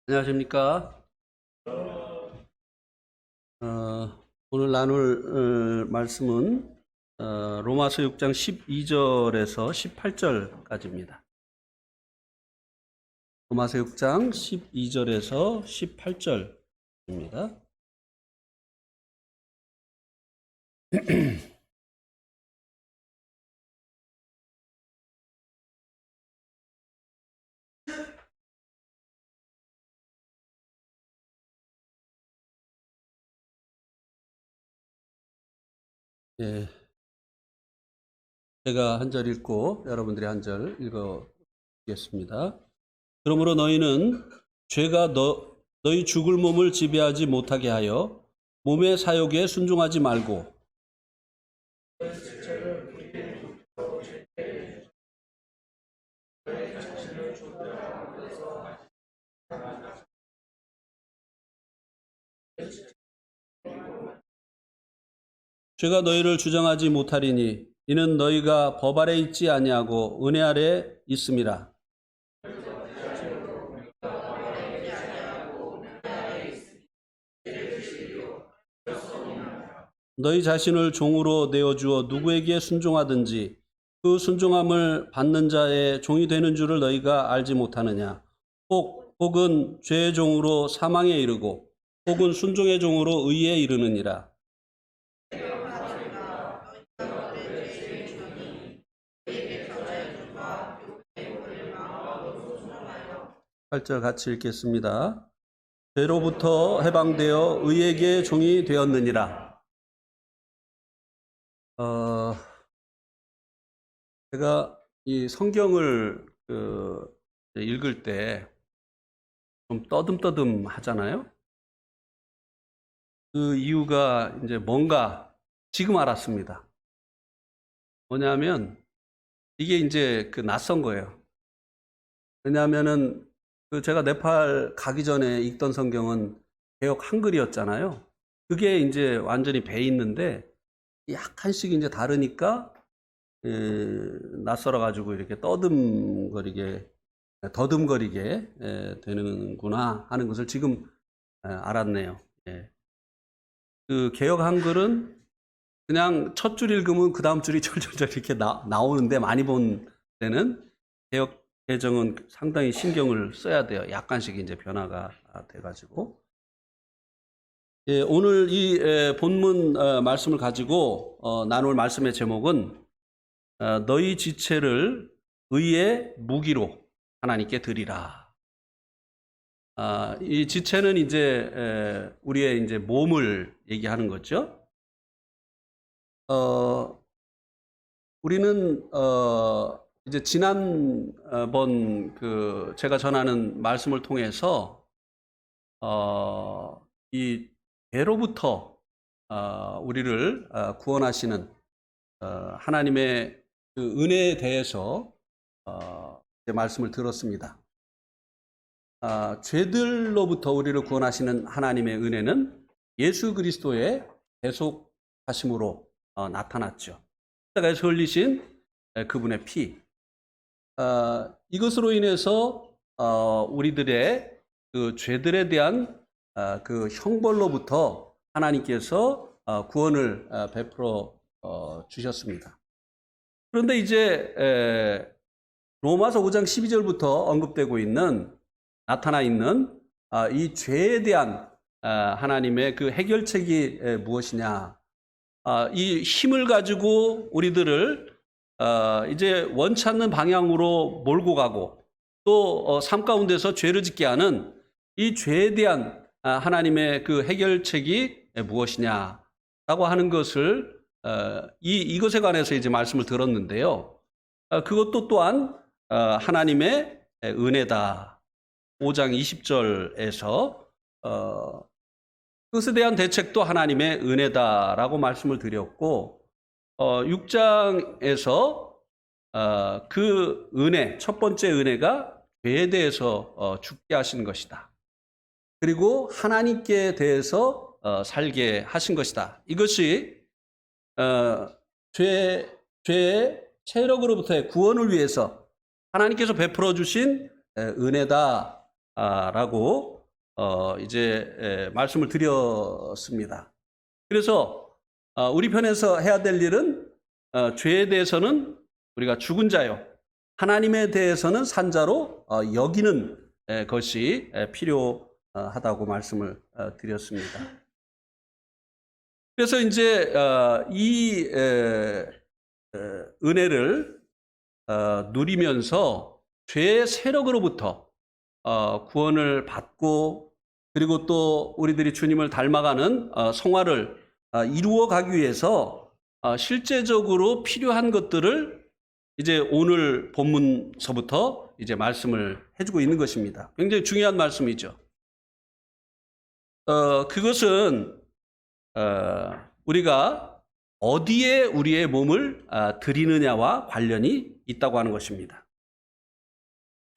안녕하십니까. 오늘 나눌 말씀은 로마서 6장 12절에서 18절까지입니다. 로마서 6장 12절에서 18절입니다. 예, 제가 한 절 읽고 여러분들이 한 절 읽어보겠습니다. 그러므로 너희는 죄가 너희 죽을 몸을 지배하지 못하게 하여 몸의 사욕에 순종하지 말고 죄가 너희를 주장하지 못하리니 이는 너희가 법 아래 있지 아니하고 은혜 아래 있음이라. 너희 자신을 종으로 내어주어 누구에게 순종하든지 그 순종함을 받는 자의 종이 되는 줄을 너희가 알지 못하느냐. 혹은 죄의 종으로 사망에 이르고 혹은 순종의 종으로 의에 이르느니라. 8절 같이 읽겠습니다. 죄로부터 해방되어 의에게 종이 되었느니라. 제가 이 성경을 읽을 때 좀 떠듬떠듬 하잖아요. 그 이유가 이제 뭔가 지금 알았습니다. 뭐냐면 이게 이제 낯선 거예요. 왜냐하면은 제가 네팔 가기 전에 읽던 성경은 개역 한글이었잖아요. 그게 이제 완전히 배 있는데 약간씩 이제 다르니까 낯설어 가지고 이렇게 더듬거리게 되는구나 하는 것을 지금 알았네요. 예. 그 개역 한글은 그냥 첫 줄 읽으면 그 다음 줄이 절절절 이렇게 나오는데 많이 본 데는 개역 개정은 상당히 신경을 써야 돼요. 약간씩 이제 변화가 돼가지고. 예, 오늘 이 본문 말씀을 가지고 나눌 말씀의 제목은 너희 지체를 의의 무기로 하나님께 드리라. 이 지체는 이제 우리의 이제 몸을 얘기하는 거죠. 우리는 이제 지난번 제가 전하는 말씀을 통해서 이 죄로부터 우리를 구원하시는 하나님의 그 은혜에 대해서 말씀을 들었습니다. 죄들로부터 우리를 구원하시는 하나님의 은혜는 예수 그리스도의 대속하심으로 나타났죠. 십자가에서 흘리신 그분의 피. 이것으로 인해서 우리들의 그 죄들에 대한 그 형벌로부터 하나님께서 구원을 베풀어 주셨습니다. 그런데 이제 로마서 5장 12절부터 언급되고 있는 나타나 있는 이 죄에 대한 하나님의 그 해결책이 무엇이냐? 이 힘을 가지고 우리들을 이제 원치 않는 방향으로 몰고 가고 또 삶 가운데서 죄를 짓게 하는 이 죄에 대한 하나님의 그 해결책이 무엇이냐라고 하는 것을 이것에 관해서 이제 말씀을 들었는데요. 그것도 또한 하나님의 은혜다. 5장 20절에서 그것에 대한 대책도 하나님의 은혜다라고 말씀을 드렸고 6장에서 그 은혜, 첫 번째 은혜가 죄에 대해서 죽게 하신 것이다. 그리고 하나님께 대해서 살게 하신 것이다. 이것이 죄의 체력으로부터의 구원을 위해서 하나님께서 베풀어 주신 은혜다라고 이제 말씀을 드렸습니다. 그래서 우리 편에서 해야 될 일은 죄에 대해서는 우리가 죽은 자요, 하나님에 대해서는 산자로 여기는 것이 필요하다고 말씀을 드렸습니다. 그래서 이제 이 은혜를 누리면서 죄의 세력으로부터 구원을 받고, 그리고 또 우리들이 주님을 닮아가는 성화를 이루어 가기 위해서 실제적으로 필요한 것들을 이제 오늘 본문서부터 이제 말씀을 해주고 있는 것입니다. 굉장히 중요한 말씀이죠. 그것은 우리가 어디에 우리의 몸을 드리느냐와 관련이 있다고 하는 것입니다.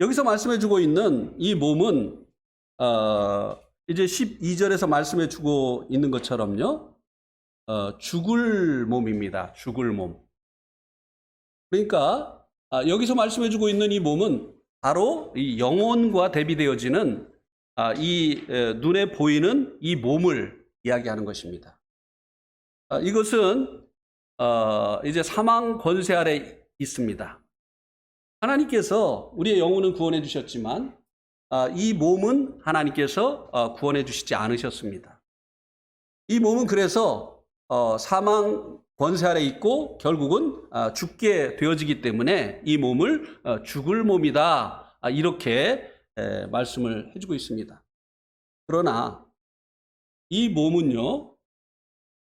여기서 말씀해주고 있는 이 몸은 이제 12절에서 말씀해주고 있는 것처럼요, 죽을 몸입니다. 죽을 몸. 그러니까 여기서 말씀해주고 있는 이 몸은 바로 이 영혼과 대비되어지는 이 눈에 보이는 이 몸을 이야기하는 것입니다. 이것은 이제 사망 권세 아래 있습니다. 하나님께서 우리의 영혼은 구원해 주셨지만 이 몸은 하나님께서 구원해 주시지 않으셨습니다. 이 몸은 그래서 사망 권세 아래 있고 결국은 죽게 되어지기 때문에 이 몸을 죽을 몸이다, 이렇게 말씀을 해주고 있습니다. 그러나 이 몸은요,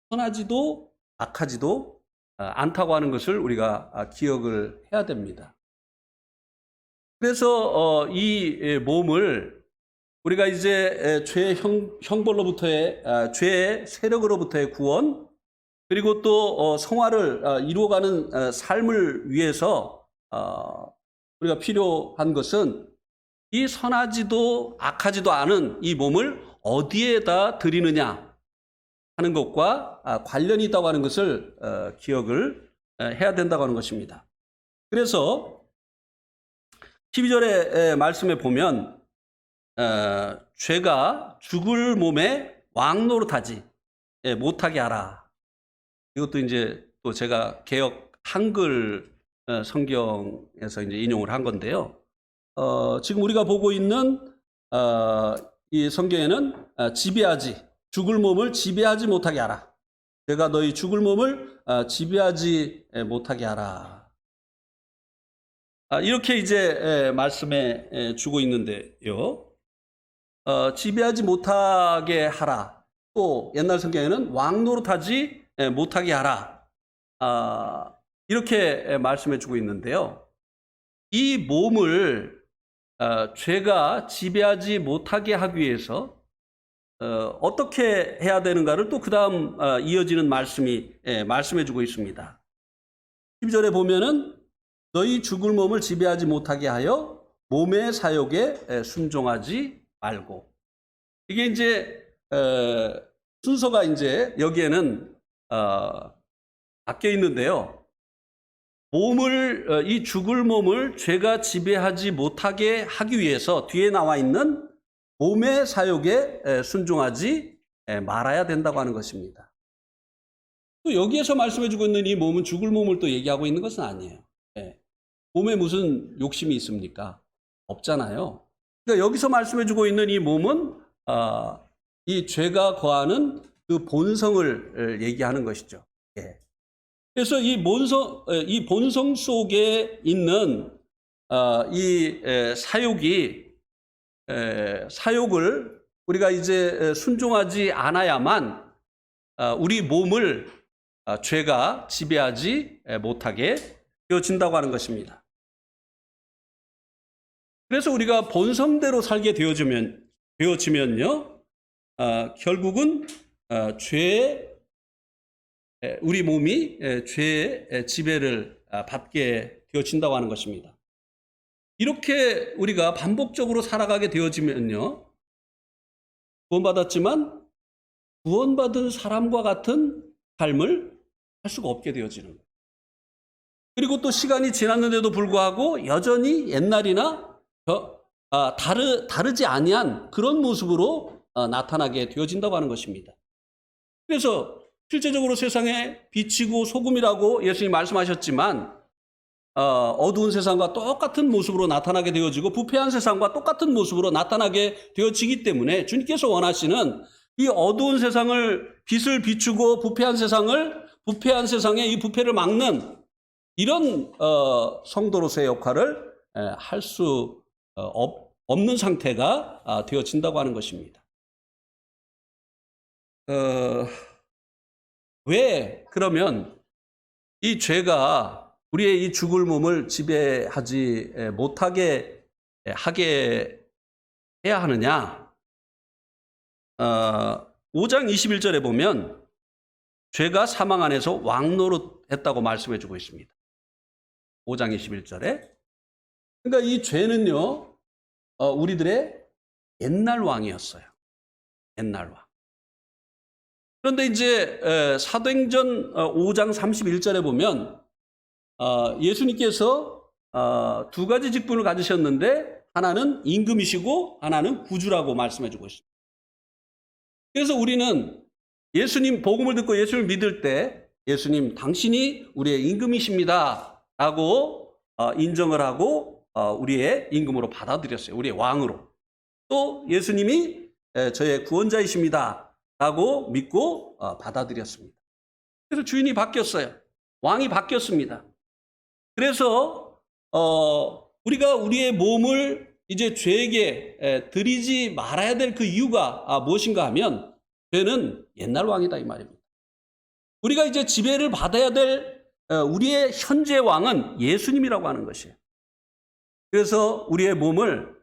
선하지도 악하지도 않다고 하는 것을 우리가 기억을 해야 됩니다. 그래서 이 몸을 우리가 이제 죄의 형벌로부터의, 죄의 세력으로부터의 구원, 그리고 또 성화를 이루어가는 삶을 위해서 우리가 필요한 것은 이 선하지도 악하지도 않은 이 몸을 어디에다 드리느냐 하는 것과 관련이 있다고 하는 것을 기억을 해야 된다고 하는 것입니다. 그래서 12절의 말씀에 보면 죄가 죽을 몸에 왕노릇하지 못하게 하라. 이것도 이제 또 제가 개역 한글 성경에서 이제 인용을 한 건데요. 지금 우리가 보고 있는 이 성경에는 죽을 몸을 지배하지 못하게 하라. 죄가 너희 죽을 몸을 지배하지 못하게 하라. 이렇게 이제 말씀해 주고 있는데요. 지배하지 못하게 하라. 또 옛날 성경에는 왕노릇하지 못하게 하라. 이렇게 말씀해 주고 있는데요. 이 몸을 죄가 지배하지 못하게 하기 위해서 어떻게 해야 되는가를 또 그 다음 이어지는 말씀이 말씀해 주고 있습니다. 12절에 보면은 너희 죽을 몸을 지배하지 못하게 하여 몸의 사욕에 순종하지 말고. 이게 이제 순서가 이제 여기에는 바뀌어 있는데요. 이 죽을 몸을 죄가 지배하지 못하게 하기 위해서 뒤에 나와 있는 몸의 사욕에 순종하지 말아야 된다고 하는 것입니다. 또 여기에서 말씀해주고 있는 이 몸은 죽을 몸을 또 얘기하고 있는 것은 아니에요. 몸에 무슨 욕심이 있습니까? 없잖아요. 그러니까 여기서 말씀해주고 있는 이 몸은 이 죄가 거하는 그 본성을 얘기하는 것이죠. 그래서 이 본성 속에 있는 이 사욕을 우리가 이제 순종하지 않아야만 우리 몸을 죄가 지배하지 못하게 되어진다고 하는 것입니다. 그래서 우리가 본성대로 살게 되어지면요, 결국은 우리 몸이 죄의 지배를 받게 되어진다고 하는 것입니다. 이렇게 우리가 반복적으로 살아가게 되어지면요, 구원받았지만 구원받은 사람과 같은 삶을 할 수가 없게 되어지는 거예요. 그리고 또 시간이 지났는데도 불구하고 여전히 옛날이나 다르지 아니한 그런 모습으로 나타나게 되어진다고 하는 것입니다. 그래서 실제적으로 세상에 빛이고 소금이라고 예수님이 말씀하셨지만 어두운 세상과 똑같은 모습으로 나타나게 되어지고 부패한 세상과 똑같은 모습으로 나타나게 되어지기 때문에 주님께서 원하시는 이 어두운 세상을 빛을 비추고 부패한 세상의 이 부패를 막는 이런 성도로서의 역할을 할 수 없는 상태가 되어진다고 하는 것입니다. 왜 그러면 이 죄가 우리의 이 죽을 몸을 지배하지 못하게 하게 해야 하느냐? 5장 21절에 보면 죄가 사망 안에서 왕노릇했다고 말씀해 주고 있습니다. 5장 21절에. 그러니까 이 죄는요, 우리들의 옛날 왕이었어요. 옛날 왕. 그런데 이제 사도행전 5장 31절에 보면 예수님께서 두 가지 직분을 가지셨는데 하나는 임금이시고 하나는 구주라고 말씀해 주고 있습니다. 그래서 우리는 예수님 복음을 듣고 예수님을 믿을 때 예수님 당신이 우리의 임금이십니다 라고 인정을 하고 우리의 임금으로 받아들였어요. 우리의 왕으로. 또 예수님이 저의 구원자이십니다 라고 믿고 받아들였습니다. 그래서 주인이 바뀌었어요. 왕이 바뀌었습니다. 그래서 우리가 우리의 몸을 이제 죄에게 드리지 말아야 될 그 이유가 무엇인가 하면 죄는 옛날 왕이다 이 말입니다. 우리가 이제 지배를 받아야 될 우리의 현재 왕은 예수님이라고 하는 것이에요. 그래서 우리의 몸을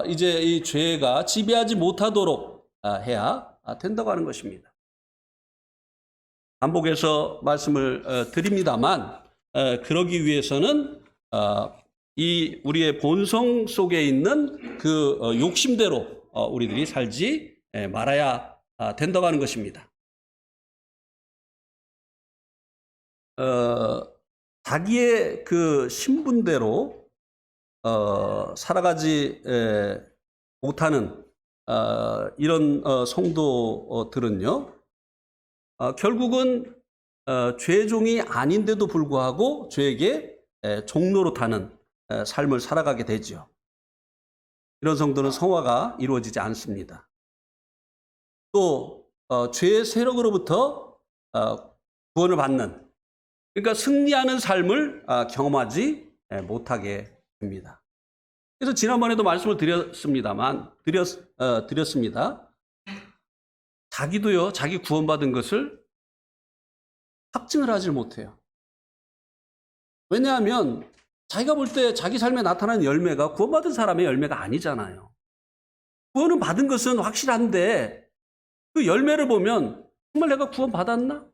이제 이 죄가 지배하지 못하도록 해야 된다고 하는 것입니다. 반복해서 말씀을 드립니다만 그러기 위해서는 이 우리의 본성 속에 있는 그 욕심대로 우리들이 살지 말아야 된다고 하는 것입니다. 자기의 그 신분대로 살아가지 못하는 이런 성도들은요, 결국은 죄종이 아닌데도 불구하고 죄에게 종노릇하는 삶을 살아가게 되죠. 이런 성도는 성화가 이루어지지 않습니다. 또 죄의 세력으로부터 구원을 받는, 그러니까 승리하는 삶을 경험하지 못하게 됩니다. 그래서 지난번에도 말씀을 드렸습니다. 자기도요, 자기 구원받은 것을 확증을 하지 못해요. 왜냐하면 자기가 볼 때 자기 삶에 나타나는 열매가 구원받은 사람의 열매가 아니잖아요. 구원은 받은 것은 확실한데 그 열매를 보면 정말 내가 구원받았나?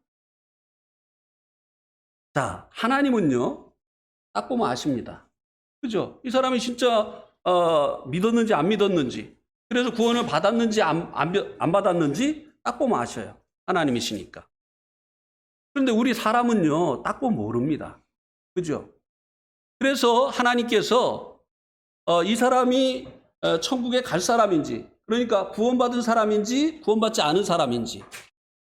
자, 하나님은요, 딱 보면 아십니다. 그죠? 이 사람이 진짜 믿었는지 안 믿었는지, 그래서 구원을 받았는지 안 받았는지 딱 보면 아셔요. 하나님이시니까. 그런데 우리 사람은요, 딱 보면 모릅니다. 그죠? 그래서 하나님께서 이 사람이 천국에 갈 사람인지, 그러니까 구원받은 사람인지 구원받지 않은 사람인지,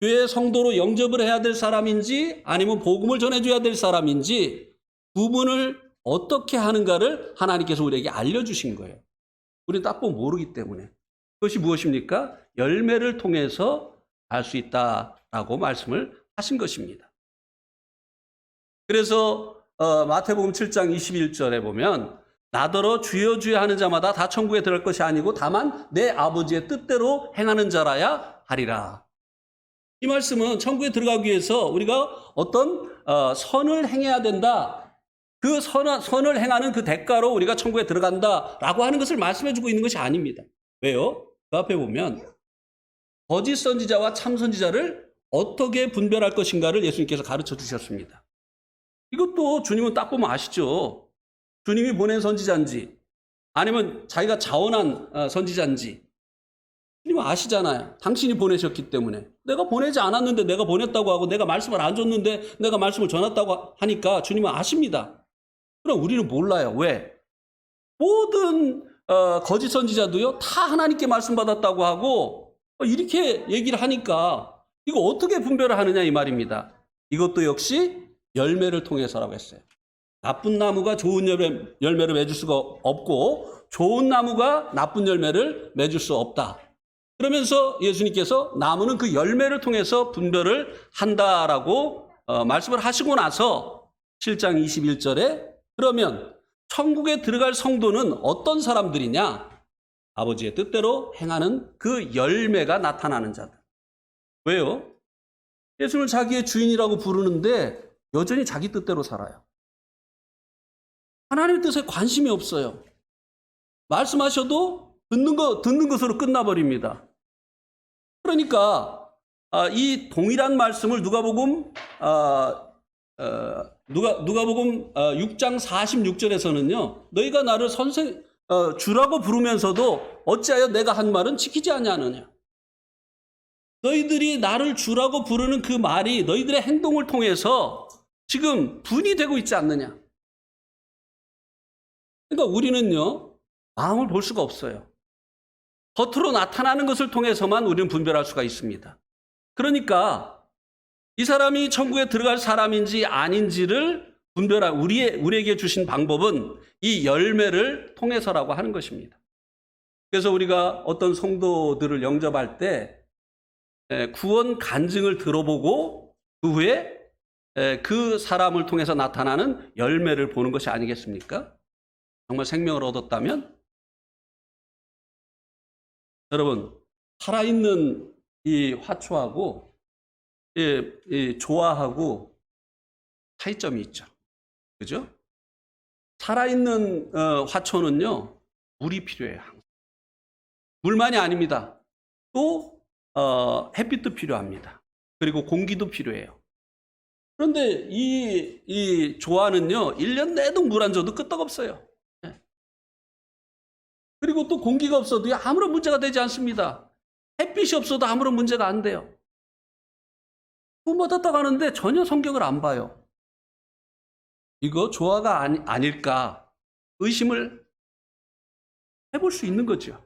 교회 성도로 영접을 해야 될 사람인지 아니면 복음을 전해줘야 될 사람인지 구분을 어떻게 하는가를 하나님께서 우리에게 알려주신 거예요. 우리는 딱 보면 모르기 때문에. 그것이 무엇입니까? 열매를 통해서 알 수 있다라고 말씀을 하신 것입니다. 그래서 마태복음 7장 21절에 보면 나더러 주여 주여 하는 자마다 다 천국에 들어갈 것이 아니고 다만 내 아버지의 뜻대로 행하는 자라야 하리라. 이 말씀은 천국에 들어가기 위해서 우리가 어떤 선을 행해야 된다. 그 선을 행하는 그 대가로 우리가 천국에 들어간다라고 하는 것을 말씀해 주고 있는 것이 아닙니다. 왜요? 그 앞에 보면 거짓 선지자와 참 선지자를 어떻게 분별할 것인가를 예수님께서 가르쳐 주셨습니다. 이것도 주님은 딱 보면 아시죠? 주님이 보낸 선지자인지 아니면 자기가 자원한 선지자인지 주님은 아시잖아요. 당신이 보내셨기 때문에. 내가 보내지 않았는데 내가 보냈다고 하고 내가 말씀을 안 줬는데 내가 말씀을 전했다고 하니까 주님은 아십니다. 그럼 우리는 몰라요. 왜? 모든 거짓 선지자도요, 다 하나님께 말씀 받았다고 하고 이렇게 얘기를 하니까 이거 어떻게 분별을 하느냐 이 말입니다. 이것도 역시 열매를 통해서라고 했어요. 나쁜 나무가 좋은 열매를 맺을 수가 없고 좋은 나무가 나쁜 열매를 맺을 수 없다. 그러면서 예수님께서 나무는 그 열매를 통해서 분별을 한다라고 말씀을 하시고 나서 7장 21절에 그러면 천국에 들어갈 성도는 어떤 사람들이냐? 아버지의 뜻대로 행하는 그 열매가 나타나는 자들. 왜요? 예수를 자기의 주인이라고 부르는데 여전히 자기 뜻대로 살아요. 하나님의 뜻에 관심이 없어요. 말씀하셔도 듣는 것으로 끝나버립니다. 그러니까 이 동일한 말씀을 누가복음 6장 46절에서는요. 너희가 나를 주라고 부르면서도 어찌하여 내가 한 말은 지키지 아니하느냐. 너희들이 나를 주라고 부르는 그 말이 너희들의 행동을 통해서 지금 분이 되고 있지 않느냐. 그러니까 우리는요. 마음을 볼 수가 없어요. 겉으로 나타나는 것을 통해서만 우리는 분별할 수가 있습니다. 그러니까 이 사람이 천국에 들어갈 사람인지 아닌지를 분별할 우리에게 주신 방법은 이 열매를 통해서라고 하는 것입니다. 그래서 우리가 어떤 성도들을 영접할 때 구원 간증을 들어보고 그 후에 그 사람을 통해서 나타나는 열매를 보는 것이 아니겠습니까? 정말 생명을 얻었다면 여러분 살아있는 이 화초하고 이 조화하고 차이점이 있죠. 그죠? 살아있는 화초는요 물이 필요해요. 물만이 아닙니다. 또 햇빛도 필요합니다. 그리고 공기도 필요해요. 그런데 이 조화는요 1년 내도 물 안 줘도 끄떡없어요. 그리고 또 공기가 없어도 아무런 문제가 되지 않습니다. 햇빛이 없어도 아무런 문제가 안 돼요. 구원받았다고 하는데 전혀 성경을 안 봐요. 이거 조화가 아닐까 의심을 해볼 수 있는 거죠.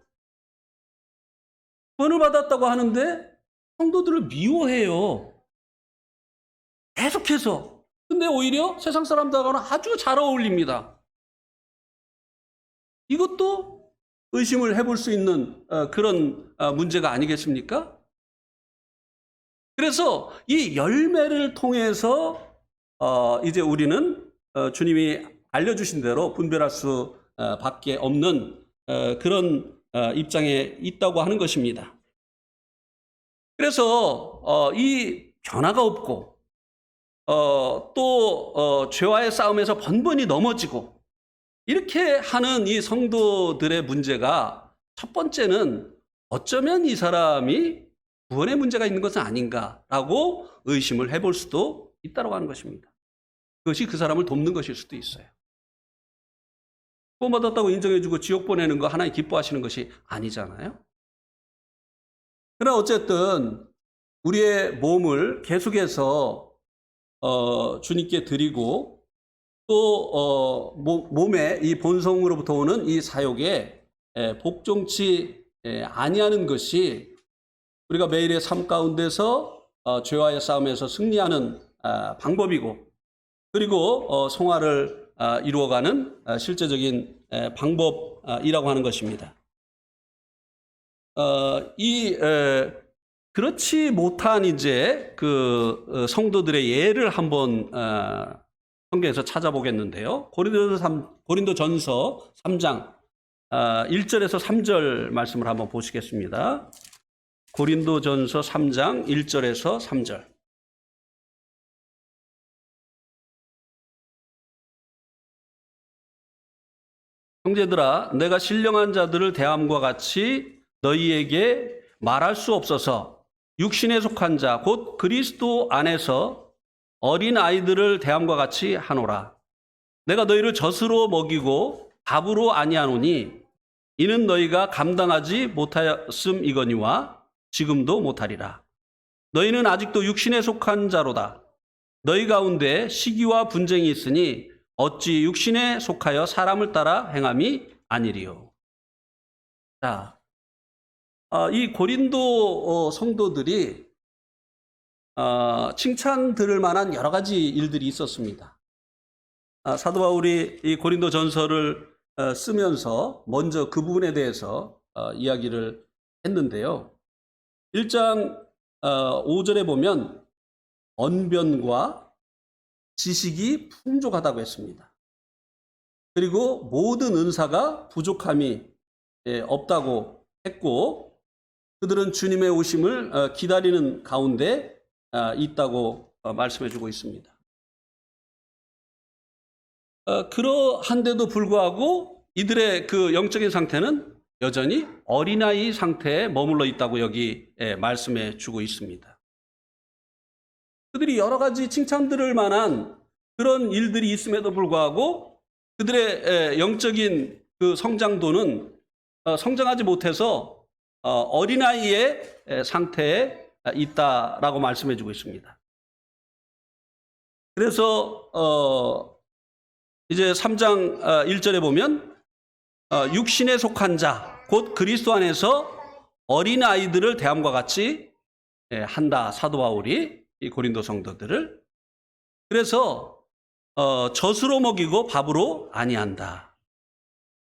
구원을 받았다고 하는데 성도들을 미워해요. 계속해서. 근데 오히려 세상 사람들하고는 아주 잘 어울립니다. 이것도 의심을 해볼 수 있는 그런 문제가 아니겠습니까? 그래서 이 열매를 통해서 이제 우리는 주님이 알려주신 대로 분별할 수 밖에 없는 그런 입장에 있다고 하는 것입니다. 그래서 이 변화가 없고 또 죄와의 싸움에서 번번이 넘어지고 이렇게 하는 이 성도들의 문제가 첫 번째는 어쩌면 이 사람이 구원의 문제가 있는 것은 아닌가라고 의심을 해볼 수도 있다고 하는 것입니다. 그것이 그 사람을 돕는 것일 수도 있어요. 구원받았다고 인정해주고 지옥 보내는 거 하나님 기뻐하시는 것이 아니잖아요. 그러나 어쨌든 우리의 몸을 계속해서 주님께 드리고 또 몸의 이 본성으로부터 오는 이 사욕에 복종치 아니하는 것이 우리가 매일의 삶 가운데서 죄와의 싸움에서 승리하는 방법이고 그리고 성화를 이루어가는 실제적인 방법이라고 하는 것입니다. 그렇지 못한 이제 그 성도들의 예를 한번 성경에서 찾아보겠는데요. 고린도전서 3장 1절에서 3절 말씀을 한번 보시겠습니다. 고린도전서 3장 1절에서 3절. 형제들아, 내가 신령한 자들을 대함과 같이 너희에게 말할 수 없어서 육신에 속한 자, 곧 그리스도 안에서 어린 아이들을 대함과 같이 하노라. 내가 너희를 젖으로 먹이고 밥으로 아니하노니 이는 너희가 감당하지 못하였음이거니와 지금도 못하리라. 너희는 아직도 육신에 속한 자로다. 너희 가운데 시기와 분쟁이 있으니 어찌 육신에 속하여 사람을 따라 행함이 아니리요. 자, 이 고린도 성도들이 칭찬 들을 만한 여러 가지 일들이 있었습니다. 사도 바울이 이 고린도 전서를 쓰면서 먼저 그 부분에 대해서 이야기를 했는데요. 1장 5절에 보면 언변과 지식이 풍족하다고 했습니다. 그리고 모든 은사가 부족함이 없다고 했고, 그들은 주님의 오심을 기다리는 가운데 있다고 말씀해주고 있습니다. 그러한데도 불구하고 이들의 그 영적인 상태는 여전히 어린아이 상태에 머물러 있다고 여기 말씀해 주고 있습니다. 그들이 여러 가지 칭찬 들을 만한 그런 일들이 있음에도 불구하고 그들의 영적인 그 성장도는 성장하지 못해서 어린아이의 상태에 있다라고 말씀해 주고 있습니다. 그래서 이제 3장 1절에 보면 육신에 속한 자, 곧 그리스도 안에서 어린아이들을 대함과 같이 한다. 사도 바울이 이 고린도 성도들을. 그래서 젖으로 먹이고 밥으로 아니한다.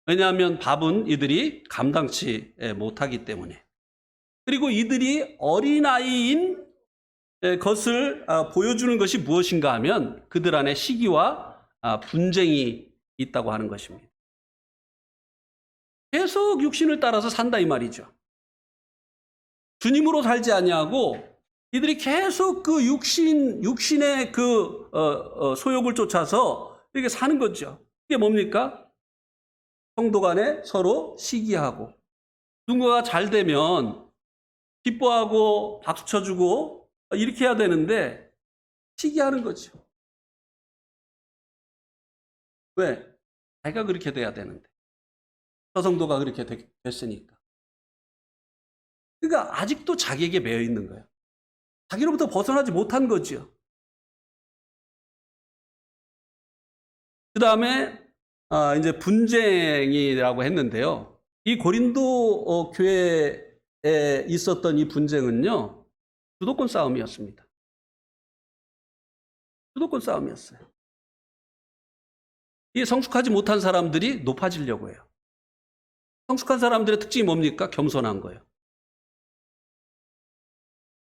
왜냐하면 밥은 이들이 감당치 못하기 때문에. 그리고 이들이 어린아이인 것을 보여주는 것이 무엇인가 하면 그들 안에 시기와 분쟁이 있다고 하는 것입니다. 계속 육신을 따라서 산다 이 말이죠. 주님으로 살지 아니하고 이들이 계속 그 육신의 그 소욕을 쫓아서 이렇게 사는 거죠. 이게 뭡니까? 성도 간에 서로 시기하고, 누군가가 잘 되면 기뻐하고 박수 쳐주고 이렇게 해야 되는데 시기하는 거죠. 왜? 자기가 그렇게 돼야 되는데. 저 성도가 그렇게 됐으니까. 그러니까 아직도 자기에게 매여 있는 거예요. 자기로부터 벗어나지 못한 거죠. 그 다음에 이제 분쟁이라고 했는데요. 이 고린도 교회에 있었던 이 분쟁은요, 주도권 싸움이었습니다. 주도권 싸움이었어요. 이 성숙하지 못한 사람들이 높아지려고 해요. 성숙한 사람들의 특징이 뭡니까? 겸손한 거예요.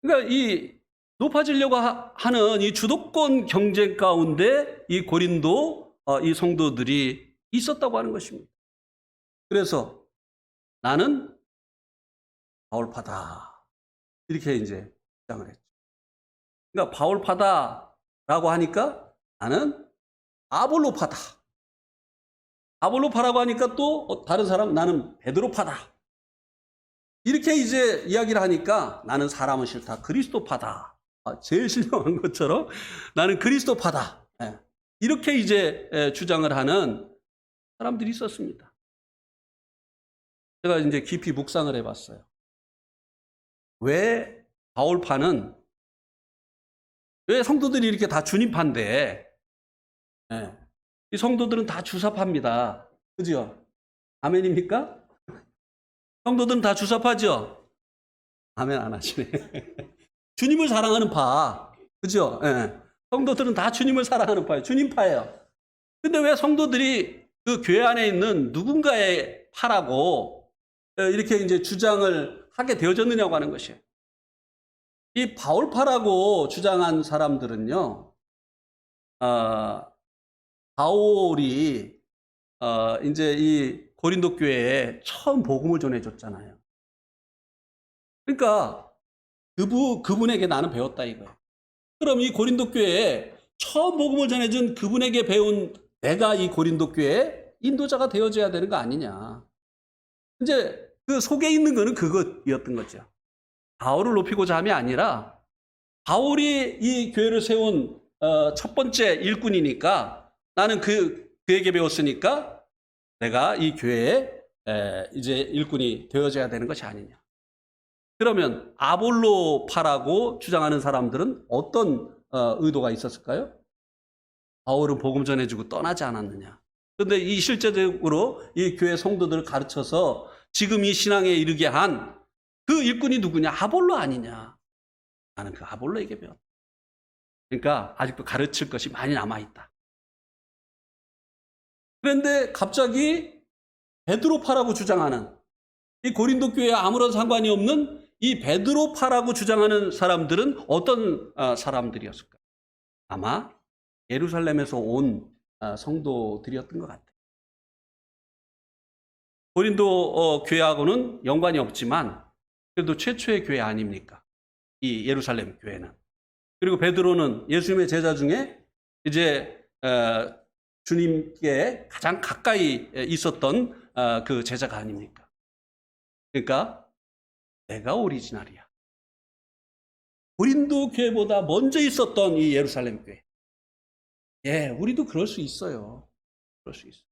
그러니까 이 높아지려고 하는 이 주도권 경쟁 가운데 이 고린도 이 성도들이 있었다고 하는 것입니다. 그래서 나는 바울파다. 이렇게 이제 주장을 했죠. 그러니까 바울파다라고 하니까 나는 아볼로파다. 아볼로파라고 하니까 또 다른 사람 나는 베드로파다. 이렇게 이제 이야기를 하니까 나는 사람은 싫다. 그리스도파다. 제일 신령한 것처럼 나는 그리스도파다. 이렇게 이제 주장을 하는 사람들이 있었습니다. 제가 이제 깊이 묵상을 해봤어요. 왜 바울파는, 왜 성도들이 이렇게 다 주님파인데, 이 성도들은 다 주사파입니다. 그죠? 아멘입니까? 성도들은 다 주사파죠? 아멘 안 하시네. 주님을 사랑하는 파. 그죠? 성도들은 다 주님을 사랑하는 파예요. 주님파예요. 근데 왜 성도들이 그 교회 안에 있는 누군가의 파라고 이렇게 이제 주장을 하게 되어졌느냐고 하는 것이에요. 이 바울파라고 주장한 사람들은요, 바울이 이제 이 고린도 교회에 처음 복음을 전해줬잖아요. 그러니까 그분에게 나는 배웠다 이거예요. 그럼 이 고린도 교회에 처음 복음을 전해준 그분에게 배운 내가 이 고린도 교회에 인도자가 되어줘야 되는 거 아니냐. 이제 그 속에 있는 거는 그것이었던 거죠. 바울을 높이고자 함이 아니라 바울이 이 교회를 세운 첫 번째 일꾼이니까 나는 그에게 배웠으니까 내가 이 교회에 이제 일꾼이 되어져야 되는 것이 아니냐. 그러면 아볼로파라고 주장하는 사람들은 어떤 의도가 있었을까요? 바울은 복음 전해주고 떠나지 않았느냐. 그런데 이 실제적으로 이 교회 성도들을 가르쳐서 지금 이 신앙에 이르게 한 그 일꾼이 누구냐? 아볼로 아니냐? 나는 그 아볼로에게 배웠다. 그러니까 아직도 가르칠 것이 많이 남아있다. 그런데 갑자기 베드로파라고 주장하는, 이 고린도 교회에 아무런 상관이 없는 이 베드로파라고 주장하는 사람들은 어떤 사람들이었을까? 아마 예루살렘에서 온 성도들이었던 것 같아요. 고린도 교회하고는 연관이 없지만 그래도 최초의 교회 아닙니까? 이 예루살렘 교회는. 그리고 베드로는 예수님의 제자 중에 이제 주님께 가장 가까이 있었던 그 제자가 아닙니까? 그러니까 내가 오리지널이야. 고린도 교회보다 먼저 있었던 이 예루살렘 교회. 예, 우리도 그럴 수 있어요. 그럴 수 있어요.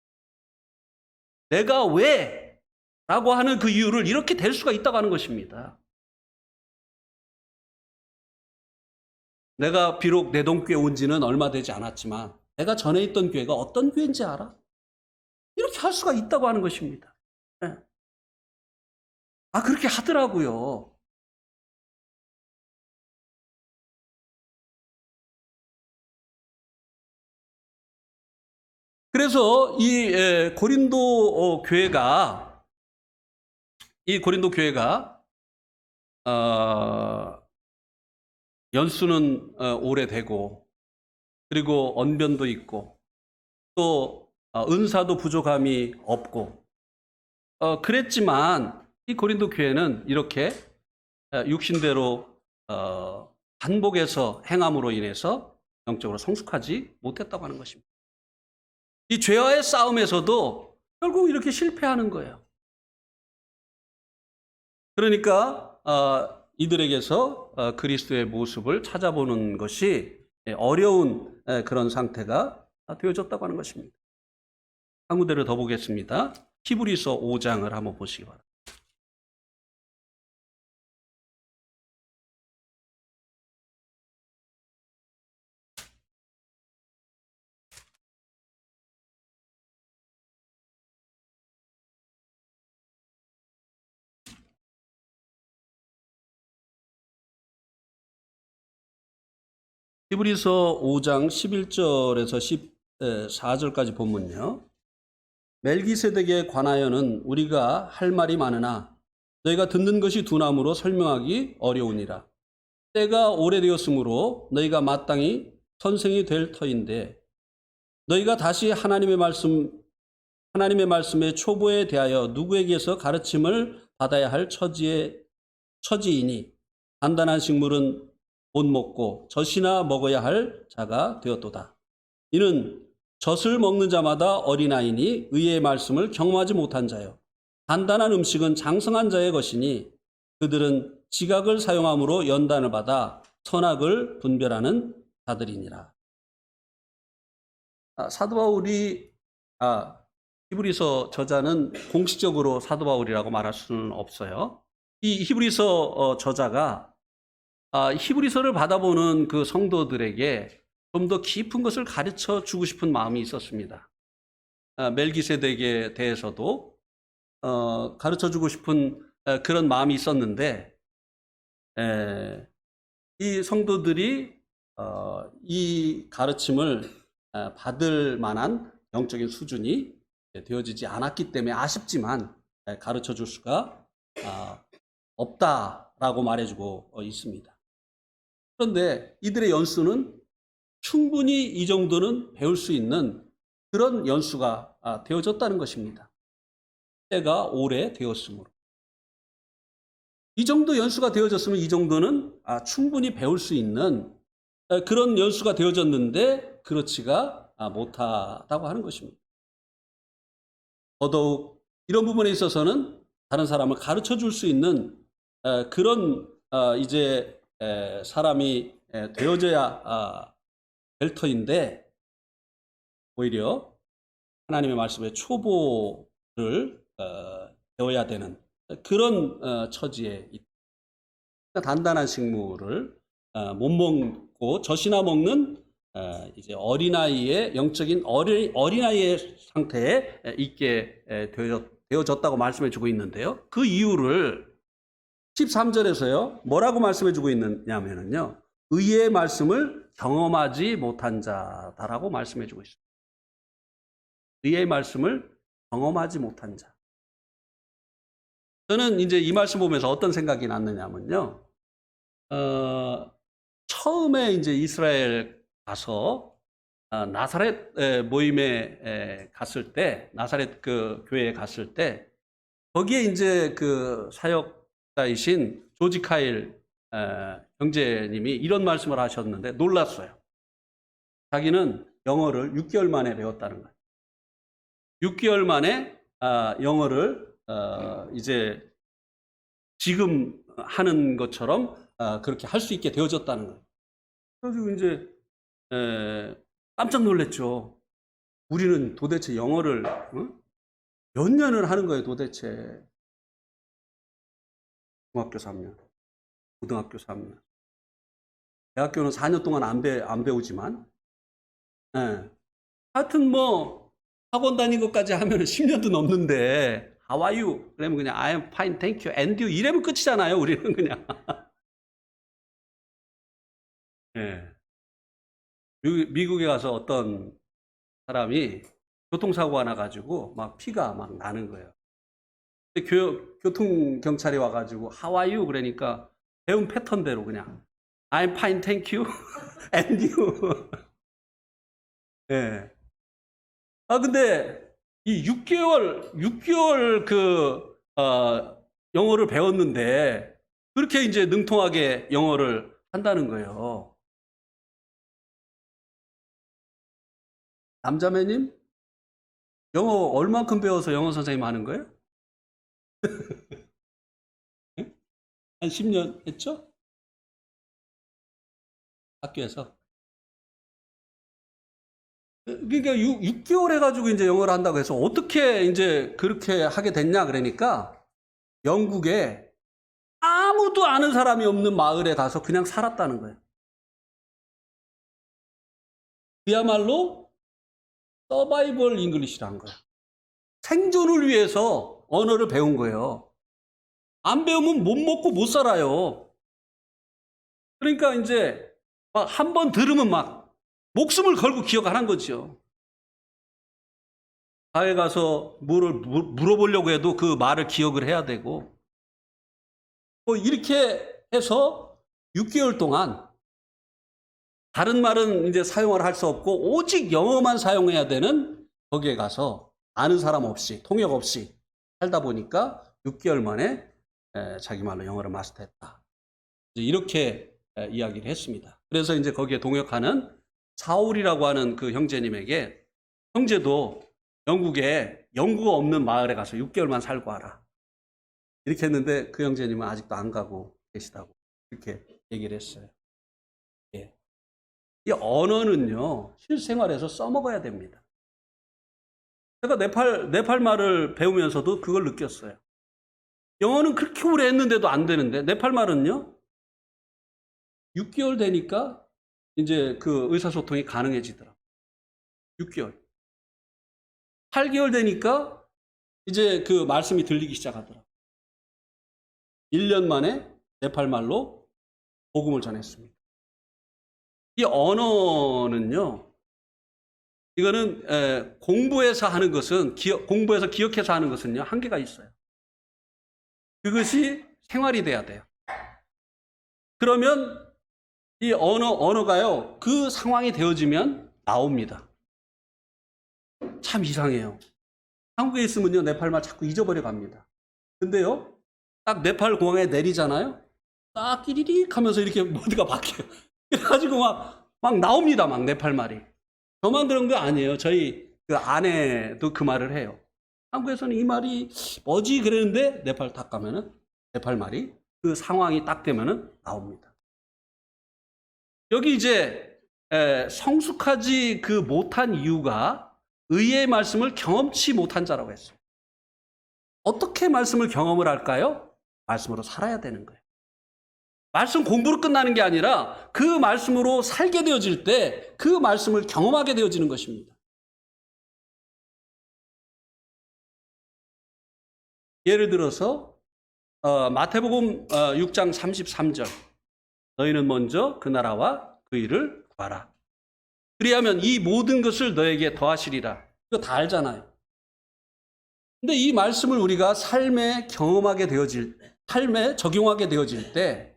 내가 왜? 라고 하는 그 이유를 이렇게 될 수가 있다고 하는 것입니다. 내가 비록 내 동교에 온 지는 얼마 되지 않았지만 내가 전에 있던 교회가 어떤 교회인지 알아? 이렇게 할 수가 있다고 하는 것입니다. 네. 그렇게 하더라고요. 그래서 이 고린도 교회가 연수는 오래되고 그리고 언변도 있고 또 은사도 부족함이 없고 그랬지만 이 고린도 교회는 이렇게 육신대로 반복해서 행함으로 인해서 영적으로 성숙하지 못했다고 하는 것입니다. 이 죄와의 싸움에서도 결국 이렇게 실패하는 거예요. 그러니까 이들에게서 그리스도의 모습을 찾아보는 것이 어려운 그런 상태가 되어졌다고 하는 것입니다. 한 군데를 더 보겠습니다. 히브리서 5장을 한번 보시기 바랍니다. 히브리서 5장 11절에서 14절까지 본문요. 멜기세덱에 관하여는 우리가 할 말이 많으나 너희가 듣는 것이 둔함으로 설명하기 어려우니라. 때가 오래되었으므로 너희가 마땅히 선생이 될 터인데 너희가 다시 하나님의 말씀의 초보에 대하여 누구에게서 가르침을 받아야 할 처지이니 단단한 식물은 못 먹고 젖이나 먹어야 할 자가 되었도다. 이는 젖을 먹는 자마다 어린아이니 의의 말씀을 경험하지 못한 자요. 단단한 음식은 장성한 자의 것이니 그들은 지각을 사용함으로 연단을 받아 선악을 분별하는 자들이니라. 사도 바울이 히브리서 저자는 공식적으로 사도 바울이라고 말할 수는 없어요. 이 히브리서 저자가 히브리서를 받아보는 그 성도들에게 좀 더 깊은 것을 가르쳐 주고 싶은 마음이 있었습니다. 멜기세덱에 대해서도 가르쳐 주고 싶은 그런 마음이 있었는데 이 성도들이 이 가르침을 받을 만한 영적인 수준이 되어지지 않았기 때문에 아쉽지만 가르쳐 줄 수가 없다라고 말해주고 있습니다. 그런데 이들의 연수는 충분히 이 정도는 배울 수 있는 그런 연수가 되어졌다는 것입니다. 때가 오래되었으므로. 이 정도 연수가 되어졌으면 이 정도는 충분히 배울 수 있는 그런 연수가 되어졌는데 그렇지가 못하다고 하는 것입니다. 더더욱 이런 부분에 있어서는 다른 사람을 가르쳐 줄 수 있는 그런 이제 사람이 되어져야 될 터인데 오히려 하나님의 말씀의 초보를 배워야 되는 그런 처지에 있다. 단단한 식물을 못 먹고 젖이나 먹는 이제 어린아이의 영적인 어린아이의 상태에 있게 되어졌다고 말씀해 주고 있는데요. 그 이유를 13절에서요. 뭐라고 말씀해 주고 있느냐면요. 의의 말씀을 경험하지 못한 자다라고 말씀해 주고 있습니다. 의의 말씀을 경험하지 못한 자. 저는 이제 이 말씀 보면서 어떤 생각이 났느냐면요. 처음에 이제 이스라엘 가서 나사렛 모임에 갔을 때, 나사렛 그 교회에 갔을 때, 거기에 이제 그 사역자이신 조지 카일 형제님이 이런 말씀을 하셨는데 놀랐어요. 자기는 영어를 6개월 만에 배웠다는 거예요. 6개월 만에 영어를 이제 지금 하는 것처럼 그렇게 할 수 있게 되어졌다는 거예요. 그래가지고 이제 깜짝 놀랐죠. 우리는 도대체 영어를 몇 년을 하는 거예요, 도대체. 중학교 3년, 고등학교 3년. 대학교는 4년 동안 안 배우지만, 하여튼 뭐, 학원 다닌 것까지 하면 10년도 넘는데, How are you? 그러면 그냥 I am fine, thank you, and you. 이러면 끝이잖아요, 우리는 그냥. 예. 미국에 가서 어떤 사람이 교통사고가 나가지고 막 피가 막 나는 거예요. 교통경찰이 와가지고 How are you? 그러니까 배운 패턴대로 그냥 I'm fine, thank you, and you. 예. 근데 이 6개월 영어를 배웠는데 그렇게 이제 능통하게 영어를 한다는 거예요. 남자매님, 영어 얼만큼 배워서 영어 선생님 하는 거예요? 한 10년 했죠? 학교에서. 그러니까 6개월 해가지고 이제 영어를 한다고 해서 어떻게 이제 그렇게 하게 됐냐 그러니까 영국에 아무도 아는 사람이 없는 마을에 가서 그냥 살았다는 거예요. 그야말로 서바이벌 잉글리시라는 거예요. 생존을 위해서 언어를 배운 거예요. 안 배우면 못 먹고 못 살아요. 그러니까 이제 막 한 번 들으면 막 목숨을 걸고 기억하는 거죠. 가에 가서 뭐를 물어보려고 해도 그 말을 기억을 해야 되고, 뭐 이렇게 해서 6개월 동안 다른 말은 이제 사용을 할 수 없고 오직 영어만 사용해야 되는 거기에 가서 아는 사람 없이 통역 없이 살다 보니까 6개월 만에 자기 말로 영어를 마스터했다. 이렇게 이야기를 했습니다. 그래서 이제 거기에 동역하는 사울이라고 하는 그 형제님에게 형제도 영국에 영구가 없는 마을에 가서 6개월만 살고 와라. 이렇게 했는데 그 형제님은 아직도 안 가고 계시다고 이렇게 얘기를 했어요. 예. 이 언어는요, 실생활에서 써먹어야 됩니다. 제가 네팔 말을 배우면서도 그걸 느꼈어요. 영어는 그렇게 오래 했는데도 안 되는데, 네팔 말은요, 6개월 되니까 이제 그 의사소통이 가능해지더라고요. 6개월. 8개월 되니까 이제 그 말씀이 들리기 시작하더라고요. 1년 만에 네팔 말로 복음을 전했습니다. 이 언어는요, 이거는 공부해서 하는 것은 공부해서 기억해서 하는 것은요 한계가 있어요. 그것이 생활이 돼야 돼요. 그러면 이 언어가요 그 상황이 되어지면 나옵니다. 참 이상해요. 한국에 있으면요 네팔말 자꾸 잊어버려 갑니다. 근데요 딱 네팔 공항에 내리잖아요. 딱 끼리릭 하면서 이렇게 모드가 바뀌어요. 그래가지고 막 나옵니다. 막 네팔말이. 저만 그런 거 아니에요. 저희 그 아내도 그 말을 해요. 한국에서는 이 말이 뭐지 그랬는데 네팔 딱 가면은 네팔 말이 그 상황이 딱 되면은 나옵니다. 여기 이제 성숙하지 그 못한 이유가 의의 말씀을 경험치 못한 자라고 했어요. 어떻게 말씀을 경험을 할까요? 말씀으로 살아야 되는 거예요. 말씀 공부로 끝나는 게 아니라 그 말씀으로 살게 되어질 때 그 말씀을 경험하게 되어지는 것입니다. 예를 들어서 마태복음 6장 33절 너희는 먼저 그 나라와 그 일을 구하라. 그리하면 이 모든 것을 너에게 더하시리라. 이거 다 알잖아요. 근데 이 말씀을 우리가 삶에 삶에 적용하게 되어질 때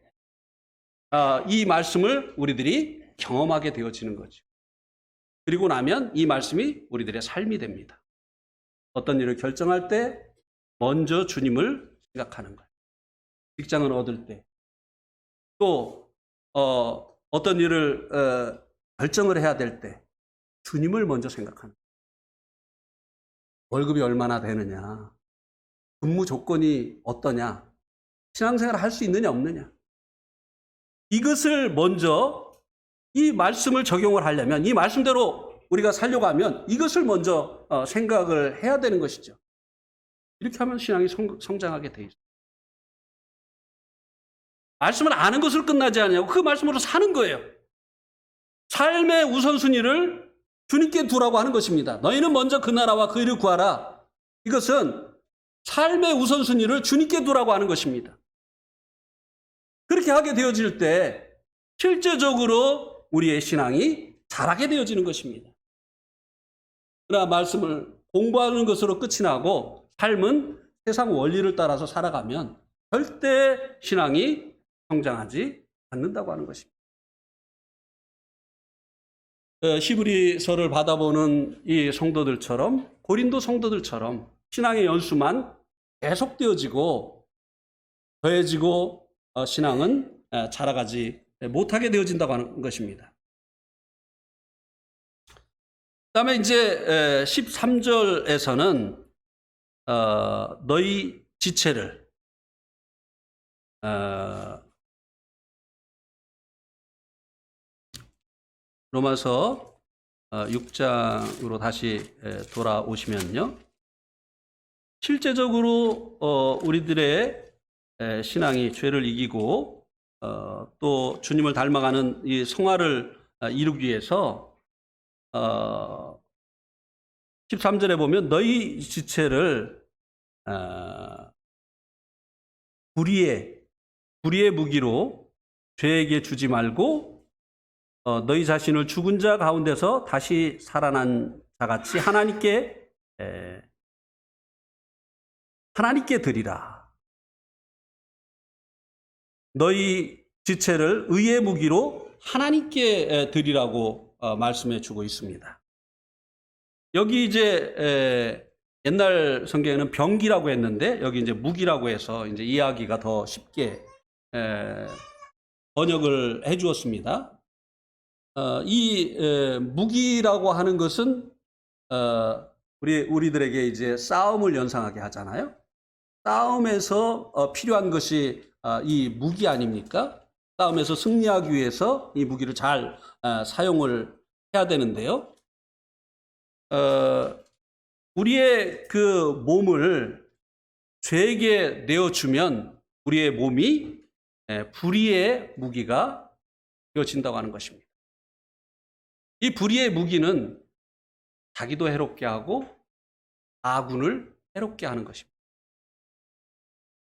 이 말씀을 우리들이 경험하게 되어지는 거죠. 그리고 나면 이 말씀이 우리들의 삶이 됩니다. 어떤 일을 결정할 때 먼저 주님을 생각하는 거예요. 직장을 얻을 때, 또 어떤 일을 결정을 해야 될 때 주님을 먼저 생각하는 거예요. 월급이 얼마나 되느냐, 근무 조건이 어떠냐, 신앙생활을 할 수 있느냐 없느냐, 이것을 먼저 이 말씀을 적용을 하려면 이 말씀대로 우리가 살려고 하면 이것을 먼저 생각을 해야 되는 것이죠. 이렇게 하면 신앙이 성장하게 돼 있어요. 말씀을 아는 것으로 끝나지 않냐고 그 말씀으로 사는 거예요. 삶의 우선순위를 주님께 두라고 하는 것입니다. 너희는 먼저 그 나라와 그 일을 구하라. 이것은 삶의 우선순위를 주님께 두라고 하는 것입니다. 그렇게 하게 되어질 때 실제적으로 우리의 신앙이 자라게 되어지는 것입니다. 그러나 말씀을 공부하는 것으로 끝이 나고 삶은 세상 원리를 따라서 살아가면 절대 신앙이 성장하지 않는다고 하는 것입니다. 히브리서를 받아보는 이 성도들처럼, 고린도 성도들처럼 신앙의 연수만 계속되어지고 더해지고 신앙은 자라가지 못하게 되어진다고 하는 것입니다. 그다음에 이제 13절에서는 너희 지체를 로마서 6장으로 다시 돌아오시면요. 실제적으로 우리들의 신앙이 죄를 이기고 또 주님을 닮아가는 이 성화를 이루기 위해서 13절에 보면 너희 지체를 불의의 무기로 죄에게 주지 말고 너희 자신을 죽은 자 가운데서 다시 살아난 자같이 하나님께 드리라. 너희 지체를 의의 무기로 하나님께 드리라고 말씀해 주고 있습니다. 여기 이제 옛날 성경에는 병기라고 했는데 여기 이제 무기라고 해서 이제 이해하기가 더 쉽게 번역을 해 주었습니다. 이 무기라고 하는 것은 우리들에게 이제 싸움을 연상하게 하잖아요. 싸움에서 필요한 것이 이 무기 아닙니까? 싸움에서 승리하기 위해서 이 무기를 잘 사용을 해야 되는데요. 우리의 그 몸을 죄에게 내어주면 우리의 몸이 불의의 무기가 되어진다고 하는 것입니다. 이 불의의 무기는 자기도 해롭게 하고 아군을 해롭게 하는 것입니다.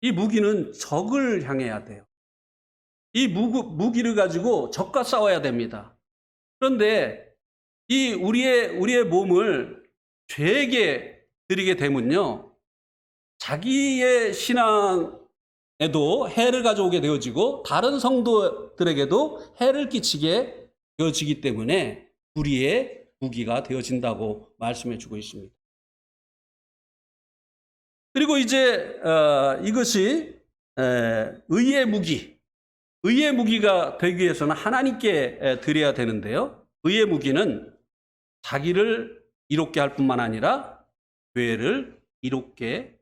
이 무기는 적을 향해야 돼요. 이 무기를 가지고 적과 싸워야 됩니다. 그런데 이 우리의 몸을 죄에게 드리게 되면요, 자기의 신앙에도 해를 가져오게 되어지고 다른 성도들에게도 해를 끼치게 되어지기 때문에 불의의 무기가 되어진다고 말씀해 주고 있습니다. 그리고 이제 이것이 의의 무기가 되기 위해서는 하나님께 드려야 되는데요. 의의 무기는 자기를 이롭게 할 뿐만 아니라 교회를 이롭게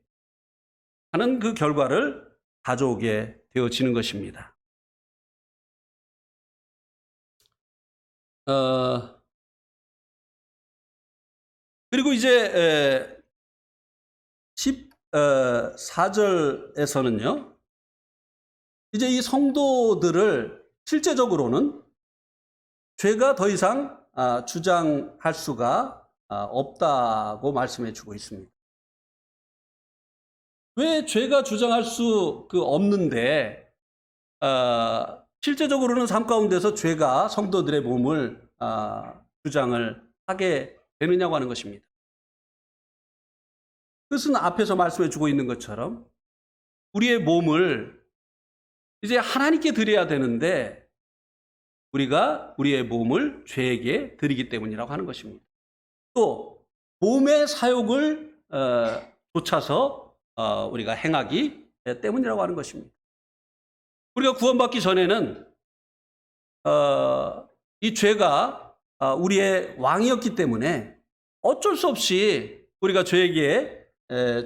하는 그 결과를 가져오게 되어지는 것입니다. 그리고 이제 14절에서는요, 이제 이 성도들을 실제적으로는 죄가 더 이상 주장할 수가 없다고 말씀해 주고 있습니다. 왜 죄가 주장할 수 없는데 실제적으로는 삶 가운데서 죄가 성도들의 몸을 주장을 하게 되느냐고 하는 것입니다. 그것은 앞에서 말씀해 주고 있는 것처럼 우리의 몸을 이제 하나님께 드려야 되는데 우리가 우리의 몸을 죄에게 드리기 때문이라고 하는 것입니다. 또 몸의 사욕을 쫓아서 우리가 행하기 때문이라고 하는 것입니다. 우리가 구원받기 전에는 이 죄가 우리의 왕이었기 때문에 어쩔 수 없이 우리가 죄에게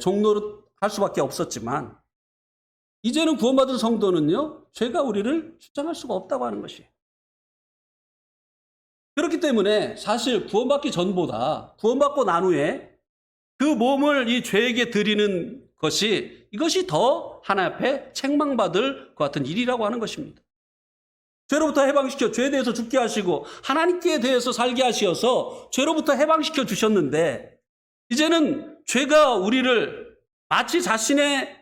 종노릇할 수밖에 없었지만 이제는 구원받은 성도는요, 죄가 우리를 주장할 수가 없다고 하는 것이에요. 그렇기 때문에 사실 구원받기 전보다 구원받고 난 후에 그 몸을 이 죄에게 드리는 것이 이것이 더 하나님 앞에 책망받을 것 같은 일이라고 하는 것입니다. 죄로부터 해방시켜 죄에 대해서 죽게 하시고 하나님께 대해서 살게 하시어서 죄로부터 해방시켜 주셨는데 이제는 죄가 우리를 마치 자신의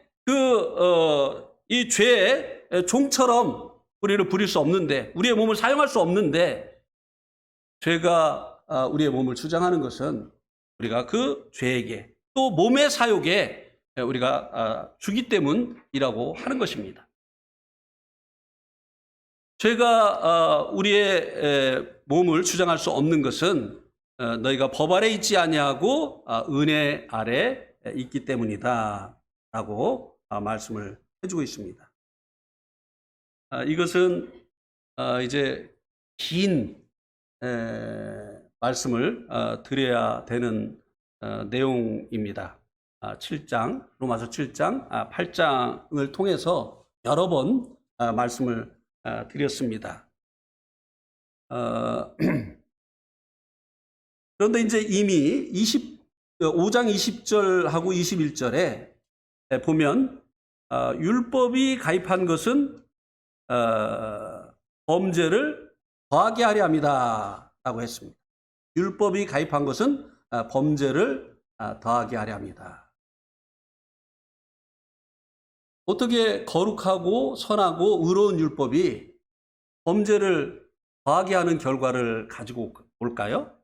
이 죄의 종처럼 우리를 부릴 수 없는데 우리의 몸을 사용할 수 없는데 죄가 우리의 몸을 주장하는 것은 우리가 그 죄에게 또 몸의 사욕에 우리가 주기 때문이라고 하는 것입니다. 죄가 우리의 몸을 주장할 수 없는 것은 너희가 법 아래 있지 아니하고 은혜 아래 있기 때문이다 라고 말씀을 해주고 있습니다. 이것은 이제 긴 말씀을 드려야 되는 내용입니다. 7장, 로마서 7장, 8장을 통해서 여러 번 말씀을 드렸습니다. 그런데 이제 이미 5장 20절하고 21절에 보면 율법이 가입한 것은 범죄를 더하게 하려 합니다 라고 했습니다. 율법이 가입한 것은 범죄를 더하게 하려 합니다. 어떻게 거룩하고 선하고 의로운 율법이 범죄를 더하게 하는 결과를 가지고 올까요?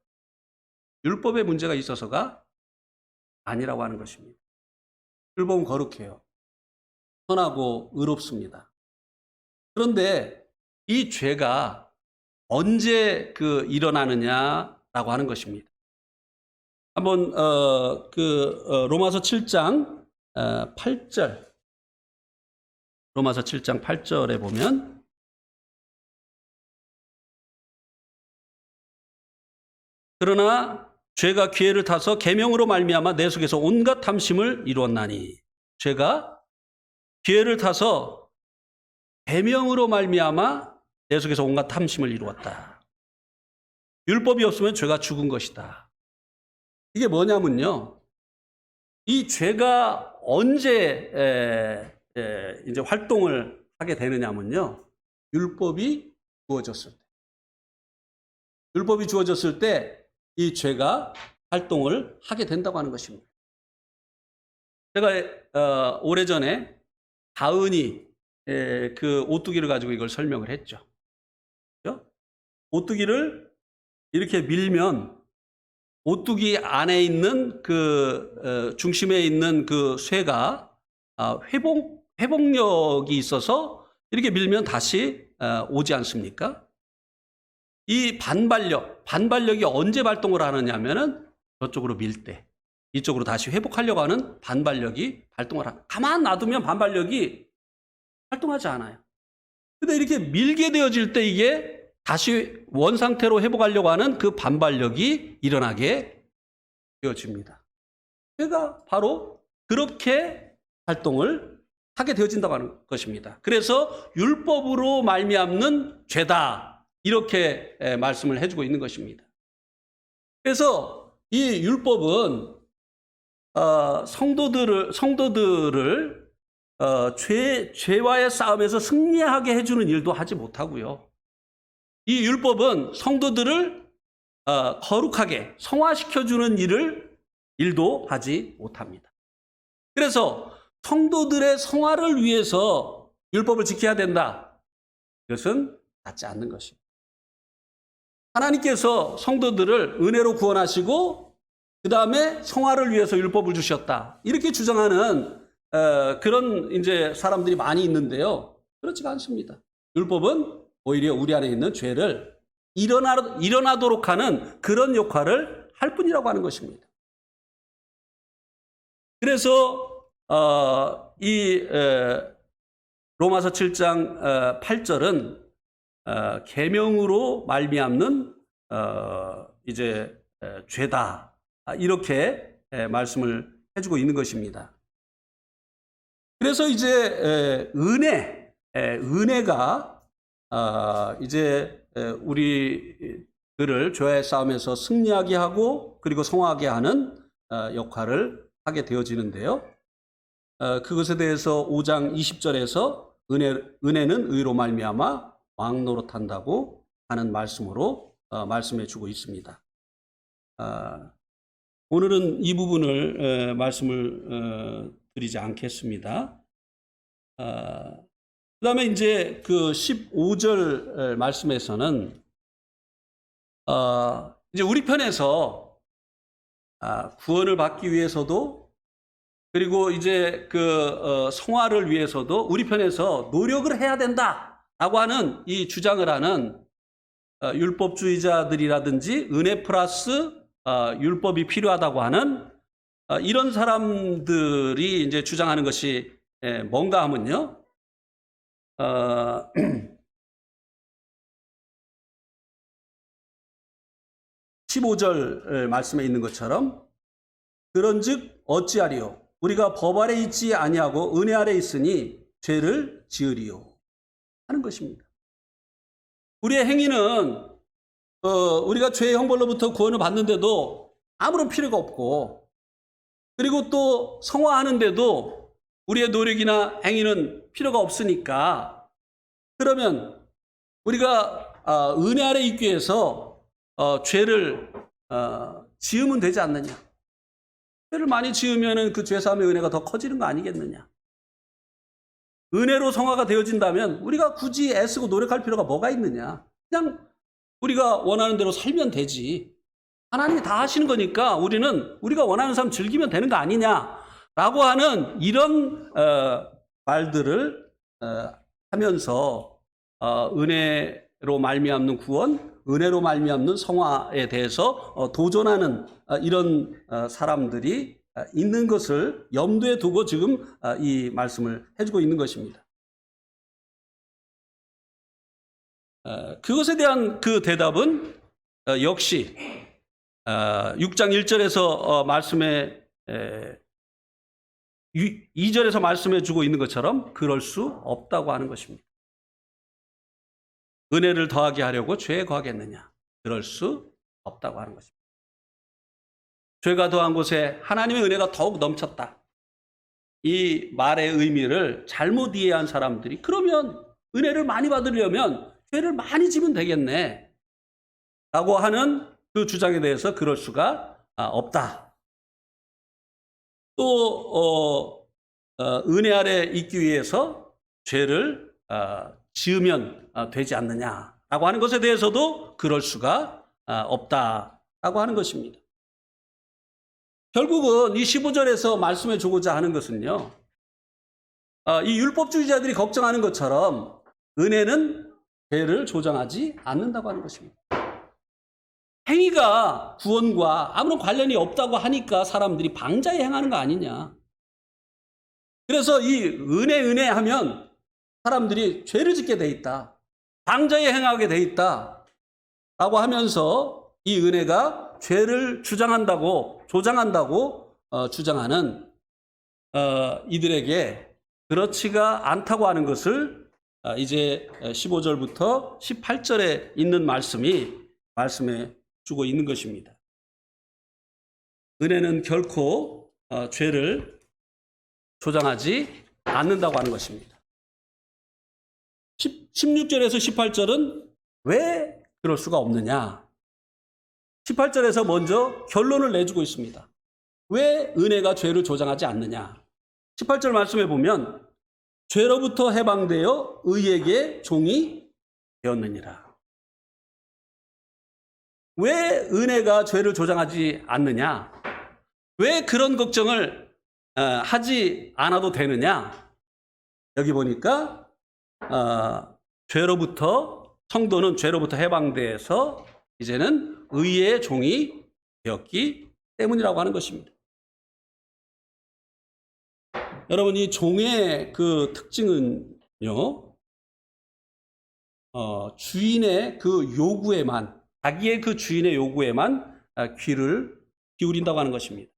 율법에 문제가 있어서가 아니라고 하는 것입니다. 율법은 거룩해요. 선하고 의롭습니다. 그런데 이 죄가 언제 일어나느냐라고 하는 것입니다. 한번 로마서 7장 8절 로마서 7장 8절에 보면 그러나 죄가 기회를 타서 계명으로 말미암아 내 속에서 온갖 탐심을 이루었나니 죄가 기회를 타서 계명으로 말미암아 내 속에서 온갖 탐심을 이루었다. 율법이 없으면 죄가 죽은 것이다. 이게 뭐냐면요. 이 죄가 언제 이제 활동을 하게 되느냐면요. 율법이 주어졌을 때. 율법이 주어졌을 때 이 죄가 활동을 하게 된다고 하는 것입니다. 제가 오래전에 가은이 그 오뚜기를 가지고 이걸 설명을 했죠. 그렇죠? 오뚜기를 이렇게 밀면 오뚜기 안에 있는 중심에 있는 그 쇠가 회복력이 있어서 이렇게 밀면 다시 오지 않습니까? 이 반발력이 언제 발동을 하느냐 하면은 저쪽으로 밀 때, 이쪽으로 다시 회복하려고 하는 반발력이 발동을 합니다. 가만 놔두면 반발력이 활동하지 않아요. 근데 이렇게 밀게 되어질 때 이게 다시 원상태로 회복하려고 하는 그 반발력이 일어나게 되어집니다. 그러니까 바로 그렇게 활동을 하게 되어진다고 하는 것입니다. 그래서 율법으로 말미암는 죄다. 이렇게 말씀을 해주고 있는 것입니다. 그래서 이 율법은 성도들을 죄와의 싸움에서 승리하게 해주는 일도 하지 못하고요. 이 율법은 성도들을 거룩하게 성화시켜주는 일도 하지 못합니다. 그래서 성도들의 성화를 위해서 율법을 지켜야 된다. 이것은 맞지 않는 것입니다. 하나님께서 성도들을 은혜로 구원하시고 그 다음에 성화를 위해서 율법을 주셨다. 이렇게 주장하는 그런 이제 사람들이 많이 있는데요. 그렇지가 않습니다. 율법은 오히려 우리 안에 있는 죄를 일어나도록 하는 그런 역할을 할 뿐이라고 하는 것입니다. 그래서 이 로마서 7장 8절은 계명으로 말미암는 이제 죄다 이렇게 말씀을 해주고 있는 것입니다. 그래서 이제 은혜가 이제 우리들을 죄의 싸움에서 승리하게 하고 그리고 성화하게 하는 역할을 하게 되어지는데요. 그것에 대해서 5장 20절에서 은혜는 의로 말미암아 왕 노릇한다고 하는 말씀으로 말씀해 주고 있습니다. 오늘은 이 부분을 말씀을 드리지 않겠습니다. 그 다음에 이제 그 15절 말씀에서는 이제 우리 편에서 구원을 받기 위해서도 그리고 이제 그 성화를 위해서도 우리 편에서 노력을 해야 된다라고 하는 이 주장을 하는 율법주의자들이라든지 은혜 플러스 율법이 필요하다고 하는 이런 사람들이 이제 주장하는 것이 뭔가 하면요. 15절 말씀에 있는 것처럼 그런즉 어찌하리요 우리가 법 아래 있지 아니하고 은혜 아래 있으니 죄를 지으리요 하는 것입니다. 우리의 행위는 우리가 죄의 형벌로부터 구원을 받는데도 아무런 필요가 없고 그리고 또 성화하는데도 우리의 노력이나 행위는 필요가 없으니까 그러면 우리가 은혜 아래 있기 위해서 죄를 지으면 되지 않느냐. 죄를 많이 지으면 그 죄사함의 은혜가 더 커지는 거 아니겠느냐. 은혜로 성화가 되어진다면 우리가 굳이 애쓰고 노력할 필요가 뭐가 있느냐. 그냥 우리가 원하는 대로 살면 되지. 하나님이 다 하시는 거니까 우리는 우리가 원하는 삶 즐기면 되는 거 아니냐라고 하는 이런 말들을 하면서 은혜로 말미암는 구원, 은혜로 말미암는 성화에 대해서 도전하는 이런 사람들이 있는 것을 염두에 두고 지금 이 말씀을 해주고 있는 것입니다. 그것에 대한 그 대답은 역시 6장 1절에서 말씀에 2절에서 말씀해 주고 있는 것처럼 그럴 수 없다고 하는 것입니다. 은혜를 더하게 하려고 죄에 거하겠느냐? 그럴 수 없다고 하는 것입니다. 죄가 더한 곳에 하나님의 은혜가 더욱 넘쳤다. 이 말의 의미를 잘못 이해한 사람들이 그러면 은혜를 많이 받으려면 죄를 많이 지면 되겠네 라고 하는 그 주장에 대해서 그럴 수가 없다. 또 은혜 아래 있기 위해서 죄를 지으면 되지 않느냐라고 하는 것에 대해서도 그럴 수가 없다라고 하는 것입니다. 결국은 이 15절에서 말씀해 주고자 하는 것은요. 이 율법주의자들이 걱정하는 것처럼 은혜는 죄를 조장하지 않는다고 하는 것입니다. 행위가 구원과 아무런 관련이 없다고 하니까 사람들이 방자에 행하는 거 아니냐. 그래서 이 은혜 하면 사람들이 죄를 짓게 돼 있다. 방자에 행하게 돼 있다. 라고 하면서 이 은혜가 죄를 조장한다고 주장하는 이들에게 그렇지가 않다고 하는 것을 이제 15절부터 18절에 있는 말씀이 말씀해 주고 있는 것입니다. 은혜는 결코 죄를 조장하지 않는다고 하는 것입니다. 16절에서 18절은 왜 그럴 수가 없느냐? 18절에서 먼저 결론을 내주고 있습니다. 왜 은혜가 죄를 조장하지 않느냐? 18절 말씀에 보면 죄로부터 해방되어 의에게 종이 되었느니라. 왜 은혜가 죄를 조장하지 않느냐? 왜 그런 걱정을 하지 않아도 되느냐? 여기 보니까 성도는 죄로부터 해방돼서 이제는 의의 종이 되었기 때문이라고 하는 것입니다. 여러분, 이 종의 그 특징은요, 주인의 그 요구에만, 자기의 그 주인의 요구에만 귀를 기울인다고 하는 것입니다.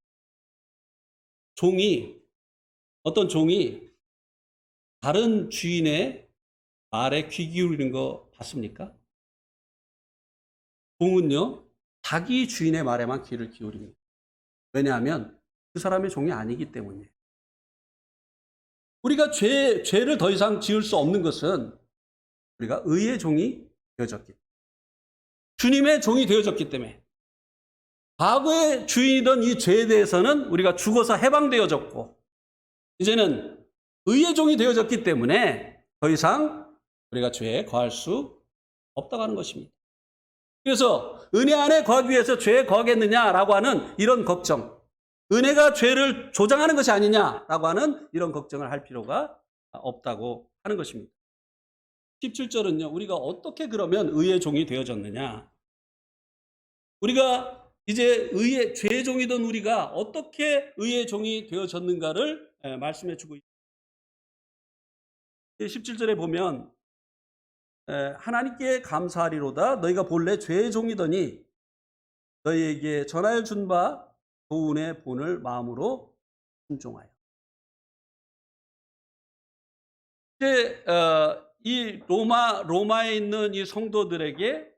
어떤 종이 다른 주인의 말에 귀 기울이는 거 봤습니까? 종은요, 자기 주인의 말에만 귀를 기울입니다. 왜냐하면 그 사람의 종이 아니기 때문이에요. 우리가 죄를 더 이상 지을 수 없는 것은 우리가 의의 종이 되어졌기 때문에, 주님의 종이 되어졌기 때문에, 과거의 주인이던 이 죄에 대해서는 우리가 죽어서 해방되어졌고, 이제는 의의 종이 되어졌기 때문에 더 이상 우리가 죄에 거할 수 없다고 하는 것입니다. 그래서 은혜 안에 거하기 위해서 죄에 거하겠느냐라고 하는 이런 걱정, 은혜가 죄를 조장하는 것이 아니냐라고 하는 이런 걱정을 할 필요가 없다고 하는 것입니다. 17절은요, 우리가 어떻게 그러면 의의 종이 되어졌느냐? 우리가 이제 죄의 종이던 우리가 어떻게 의의 종이 되어졌는가를 말씀해 주고 있습니다. 17절에 보면 하나님께 감사하리로다. 너희가 본래 죄의 종이더니 너희에게 전하여 준 바 교훈의 본을 마음으로 순종하여. 이제 이 로마에 있는 이 성도들에게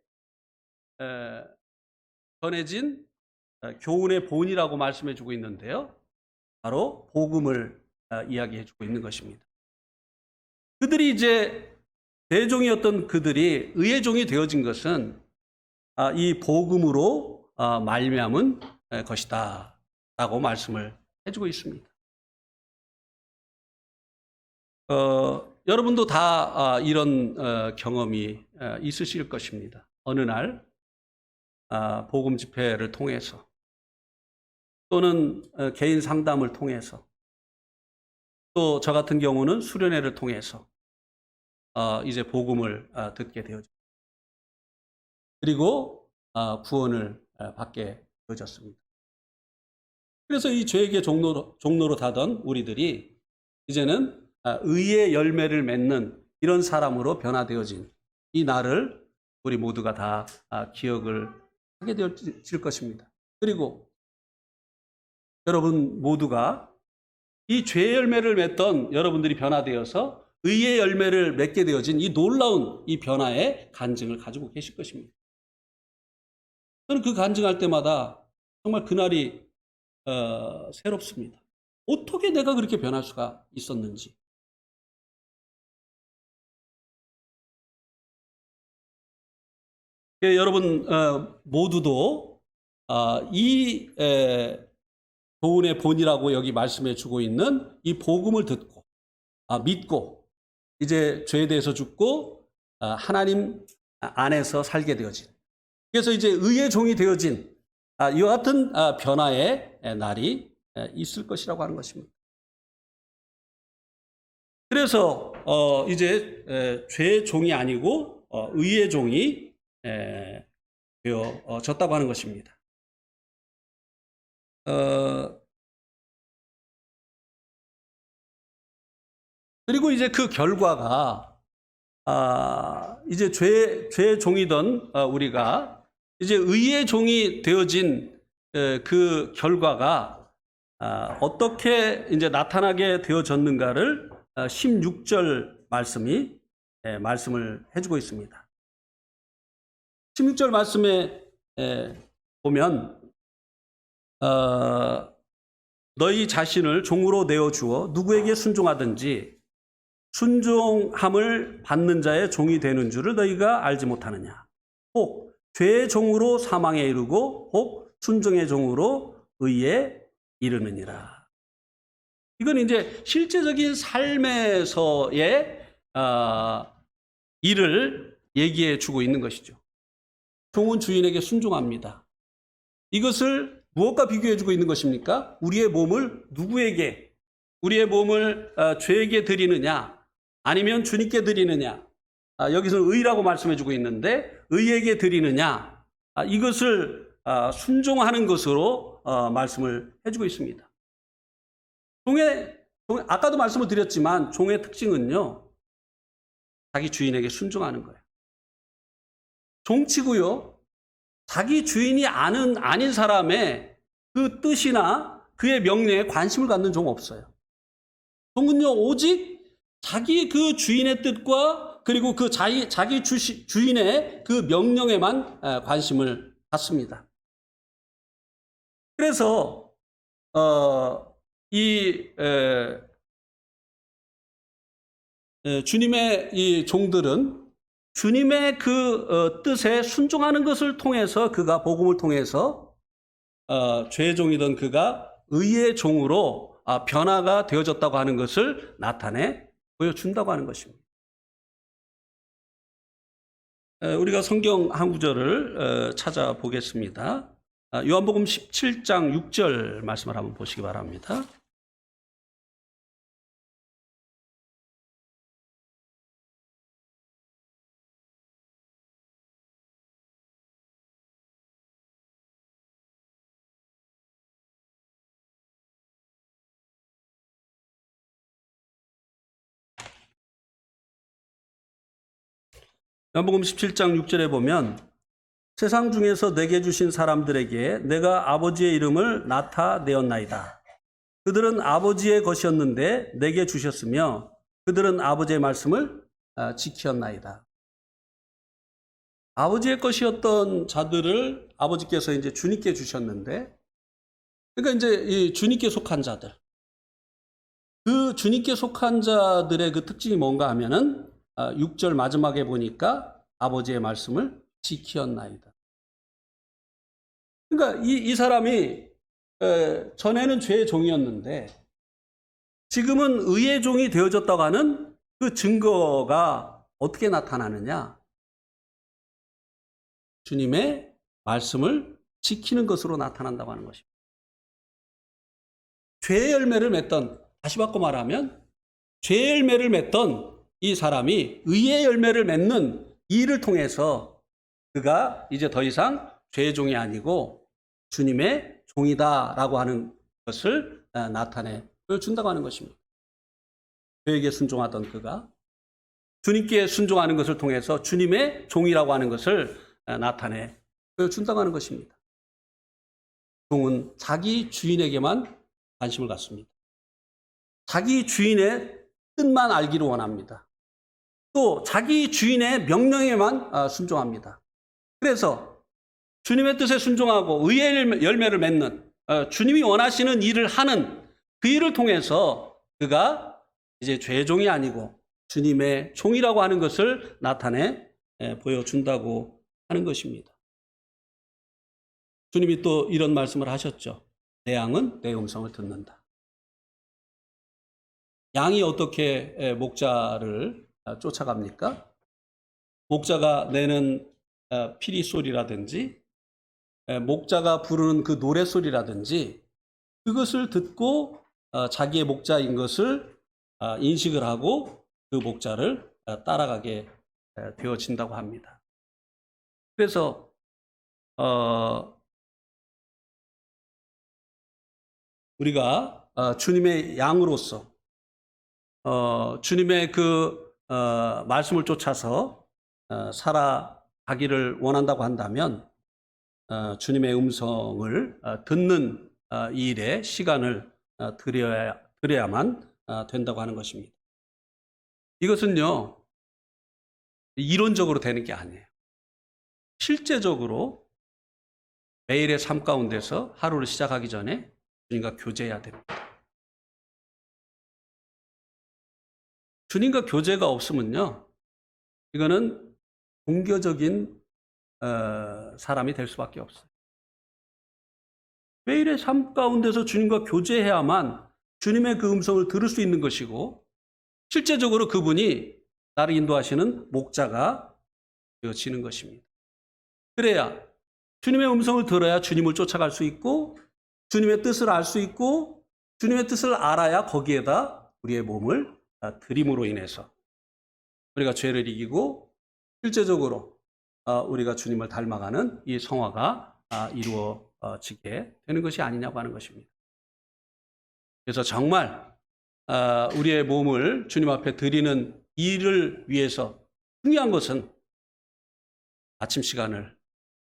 전해진 교훈의 본이라고 말씀해 주고 있는데요. 바로 복음을 이야기해 주고 있는 것입니다. 그들이 이제 죄종이었던 그들이 의의 종이 되어진 것은 이 복음으로 말미암은 것이다 라고 말씀을 해주고 있습니다. 여러분도 다 이런 경험이 있으실 것입니다. 어느 날 복음 집회를 통해서 또는 개인 상담을 통해서 또 저 같은 경우는 수련회를 통해서 이제 복음을 듣게 되어졌습니다. 그리고 구원을 받게 되어졌습니다. 그래서 이 죄에게 종로로 다던 우리들이 이제는 의의 열매를 맺는 이런 사람으로 변화되어진 이 날을 우리 모두가 다 기억을 하게 되어질 것입니다. 그리고 여러분 모두가 이 죄의 열매를 맺던 여러분들이 변화되어서 의의 열매를 맺게 되어진 이 놀라운 이 변화의 간증을 가지고 계실 것입니다. 저는 그 간증할 때마다 정말 그날이 새롭습니다. 어떻게 내가 그렇게 변할 수가 있었는지. 여러분 모두도 이 교훈의 본이라고 여기 말씀해 주고 있는 이 복음을 듣고 믿고 이제 죄에 대해서 죽고 하나님 안에서 살게 되어진, 그래서 이제 의의 종이 되어진 이와 같은 변화의 날이 있을 것이라고 하는 것입니다. 그래서 이제 죄의 종이 아니고 의의 종이 되어졌다고 하는 것입니다. 그리고 이제 그 결과가 이제 죄의 종이던 우리가 이제 의의 종이 되어진 그 결과가 어떻게 이제 나타나게 되어졌는가를 16절 말씀을 해주고 있습니다. 16절 말씀에 보면 너희 자신을 종으로 내어주어 누구에게 순종하든지 순종함을 받는 자의 종이 되는 줄을 너희가 알지 못하느냐. 혹 죄의 종으로 사망에 이르고 혹 순종의 종으로 의에 이르느니라. 이건 이제 실제적인 삶에서의 일을 얘기해 주고 있는 것이죠. 종은 주인에게 순종합니다. 이것을 무엇과 비교해 주고 있는 것입니까? 우리의 몸을 누구에게, 우리의 몸을 죄에게 드리느냐 아니면 주님께 드리느냐. 여기서는 의라고 말씀해 주고 있는데 의에게 드리느냐, 이것을 순종하는 것으로 말씀을 해주고 있습니다. 아까도 말씀을 드렸지만 종의 특징은요, 자기 주인에게 순종하는 거예요. 종치고요, 자기 주인이 아닌 사람의 그 뜻이나 그의 명령에 관심을 갖는 종 없어요. 종은요, 오직 자기 그 주인의 뜻과 그리고 그 자기 주인의 그 명령에만 관심을 갖습니다. 그래서 주님의 이 종들은 주님의 그 뜻에 순종하는 것을 통해서 그가 복음을 통해서 죄의 종이던 그가 의의 종으로 변화가 되어졌다고 하는 것을 나타내 보여준다고 하는 것입니다. 우리가 성경 한 구절을 찾아보겠습니다. 요한복음 17장 6절 말씀을 한번 보시기 바랍니다. 요한복음 17장 6절에 보면 세상 중에서 내게 주신 사람들에게 내가 아버지의 이름을 나타내었나이다. 그들은 아버지의 것이었는데 내게 주셨으며 그들은 아버지의 말씀을 지켰나이다. 아버지의 것이었던 자들을 아버지께서 이제 주님께 주셨는데, 그러니까 이제 이 주님께 속한 자들, 그 주님께 속한 자들의 그 특징이 뭔가 하면은 6절 마지막에 보니까 아버지의 말씀을 지켰나이다. 그러니까 이 사람이 전에는 죄의 종이었는데 지금은 의의 종이 되어졌다고 하는 그 증거가 어떻게 나타나느냐? 주님의 말씀을 지키는 것으로 나타난다고 하는 것입니다. 죄의 열매를 맺던, 다시 바꿔 말하면 죄의 열매를 맺던 이 사람이 의의 열매를 맺는 일을 통해서 그가 이제 더 이상 죄의 종이 아니고 주님의 종이다라고 하는 것을 나타내 보여준다고 하는 것입니다. 죄에게 순종하던 그가 주님께 순종하는 것을 통해서 주님의 종이라고 하는 것을 나타내 보여준다고 하는 것입니다. 종은 자기 주인에게만 관심을 갖습니다. 자기 주인의 뜻만 알기를 원합니다. 또 자기 주인의 명령에만 순종합니다. 그래서 주님의 뜻에 순종하고 의의 열매를 맺는, 주님이 원하시는 일을 하는 그 일을 통해서 그가 이제 죄의 종이 아니고 주님의 종이라고 하는 것을 나타내 보여준다고 하는 것입니다. 주님이 또 이런 말씀을 하셨죠. 내 양은 내 음성을 듣는다. 양이 어떻게 목자를 쫓아갑니까? 목자가 내는 피리 소리라든지 목자가 부르는 그 노래 소리라든지 그것을 듣고 자기의 목자인 것을 인식을 하고 그 목자를 따라가게 되어진다고 합니다. 그래서 우리가 주님의 양으로서 주님의 그 말씀을 쫓아서 살아가기를 원한다고 한다면 주님의 음성을 듣는 이 일에 시간을 들여야만 된다고 하는 것입니다. 이것은요, 이론적으로 되는 게 아니에요. 실제적으로 매일의 삶 가운데서 하루를 시작하기 전에 주님과 교제해야 됩니다. 주님과 교제가 없으면요, 이거는 종교적인 사람이 될 수밖에 없어요. 매일의 삶 가운데서 주님과 교제해야만 주님의 그 음성을 들을 수 있는 것이고, 실제적으로 그분이 나를 인도하시는 목자가 되어지는 것입니다. 그래야 주님의 음성을 들어야 주님을 쫓아갈 수 있고, 주님의 뜻을 알 수 있고, 주님의 뜻을 알아야 거기에다 우리의 몸을 드림으로 인해서 우리가 죄를 이기고 실제적으로 우리가 주님을 닮아가는 이 성화가 이루어지게 되는 것이 아니냐고 하는 것입니다. 그래서 정말 우리의 몸을 주님 앞에 드리는 일을 위해서 중요한 것은 아침 시간을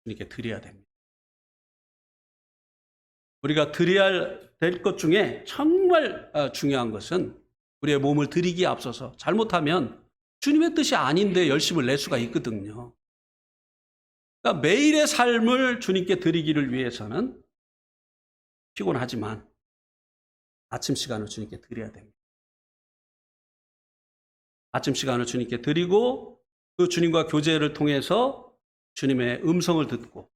주님께 드려야 됩니다. 우리가 드려야 될 것 중에 정말 중요한 것은 우리의 몸을 드리기에 앞서서 잘못하면 주님의 뜻이 아닌데 열심을 낼 수가 있거든요. 그러니까 매일의 삶을 주님께 드리기를 위해서는 피곤하지만 아침 시간을 주님께 드려야 됩니다. 아침 시간을 주님께 드리고 그 주님과 교제를 통해서 주님의 음성을 듣고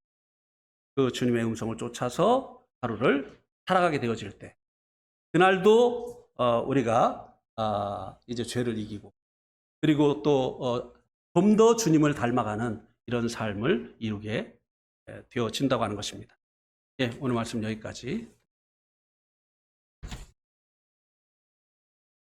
그 주님의 음성을 쫓아서 하루를 살아가게 되어질 때, 그날도 우리가 이제 죄를 이기고 그리고 또 좀 더 주님을 닮아가는 이런 삶을 이루게 되어진다고 하는 것입니다. 예, 오늘 말씀 여기까지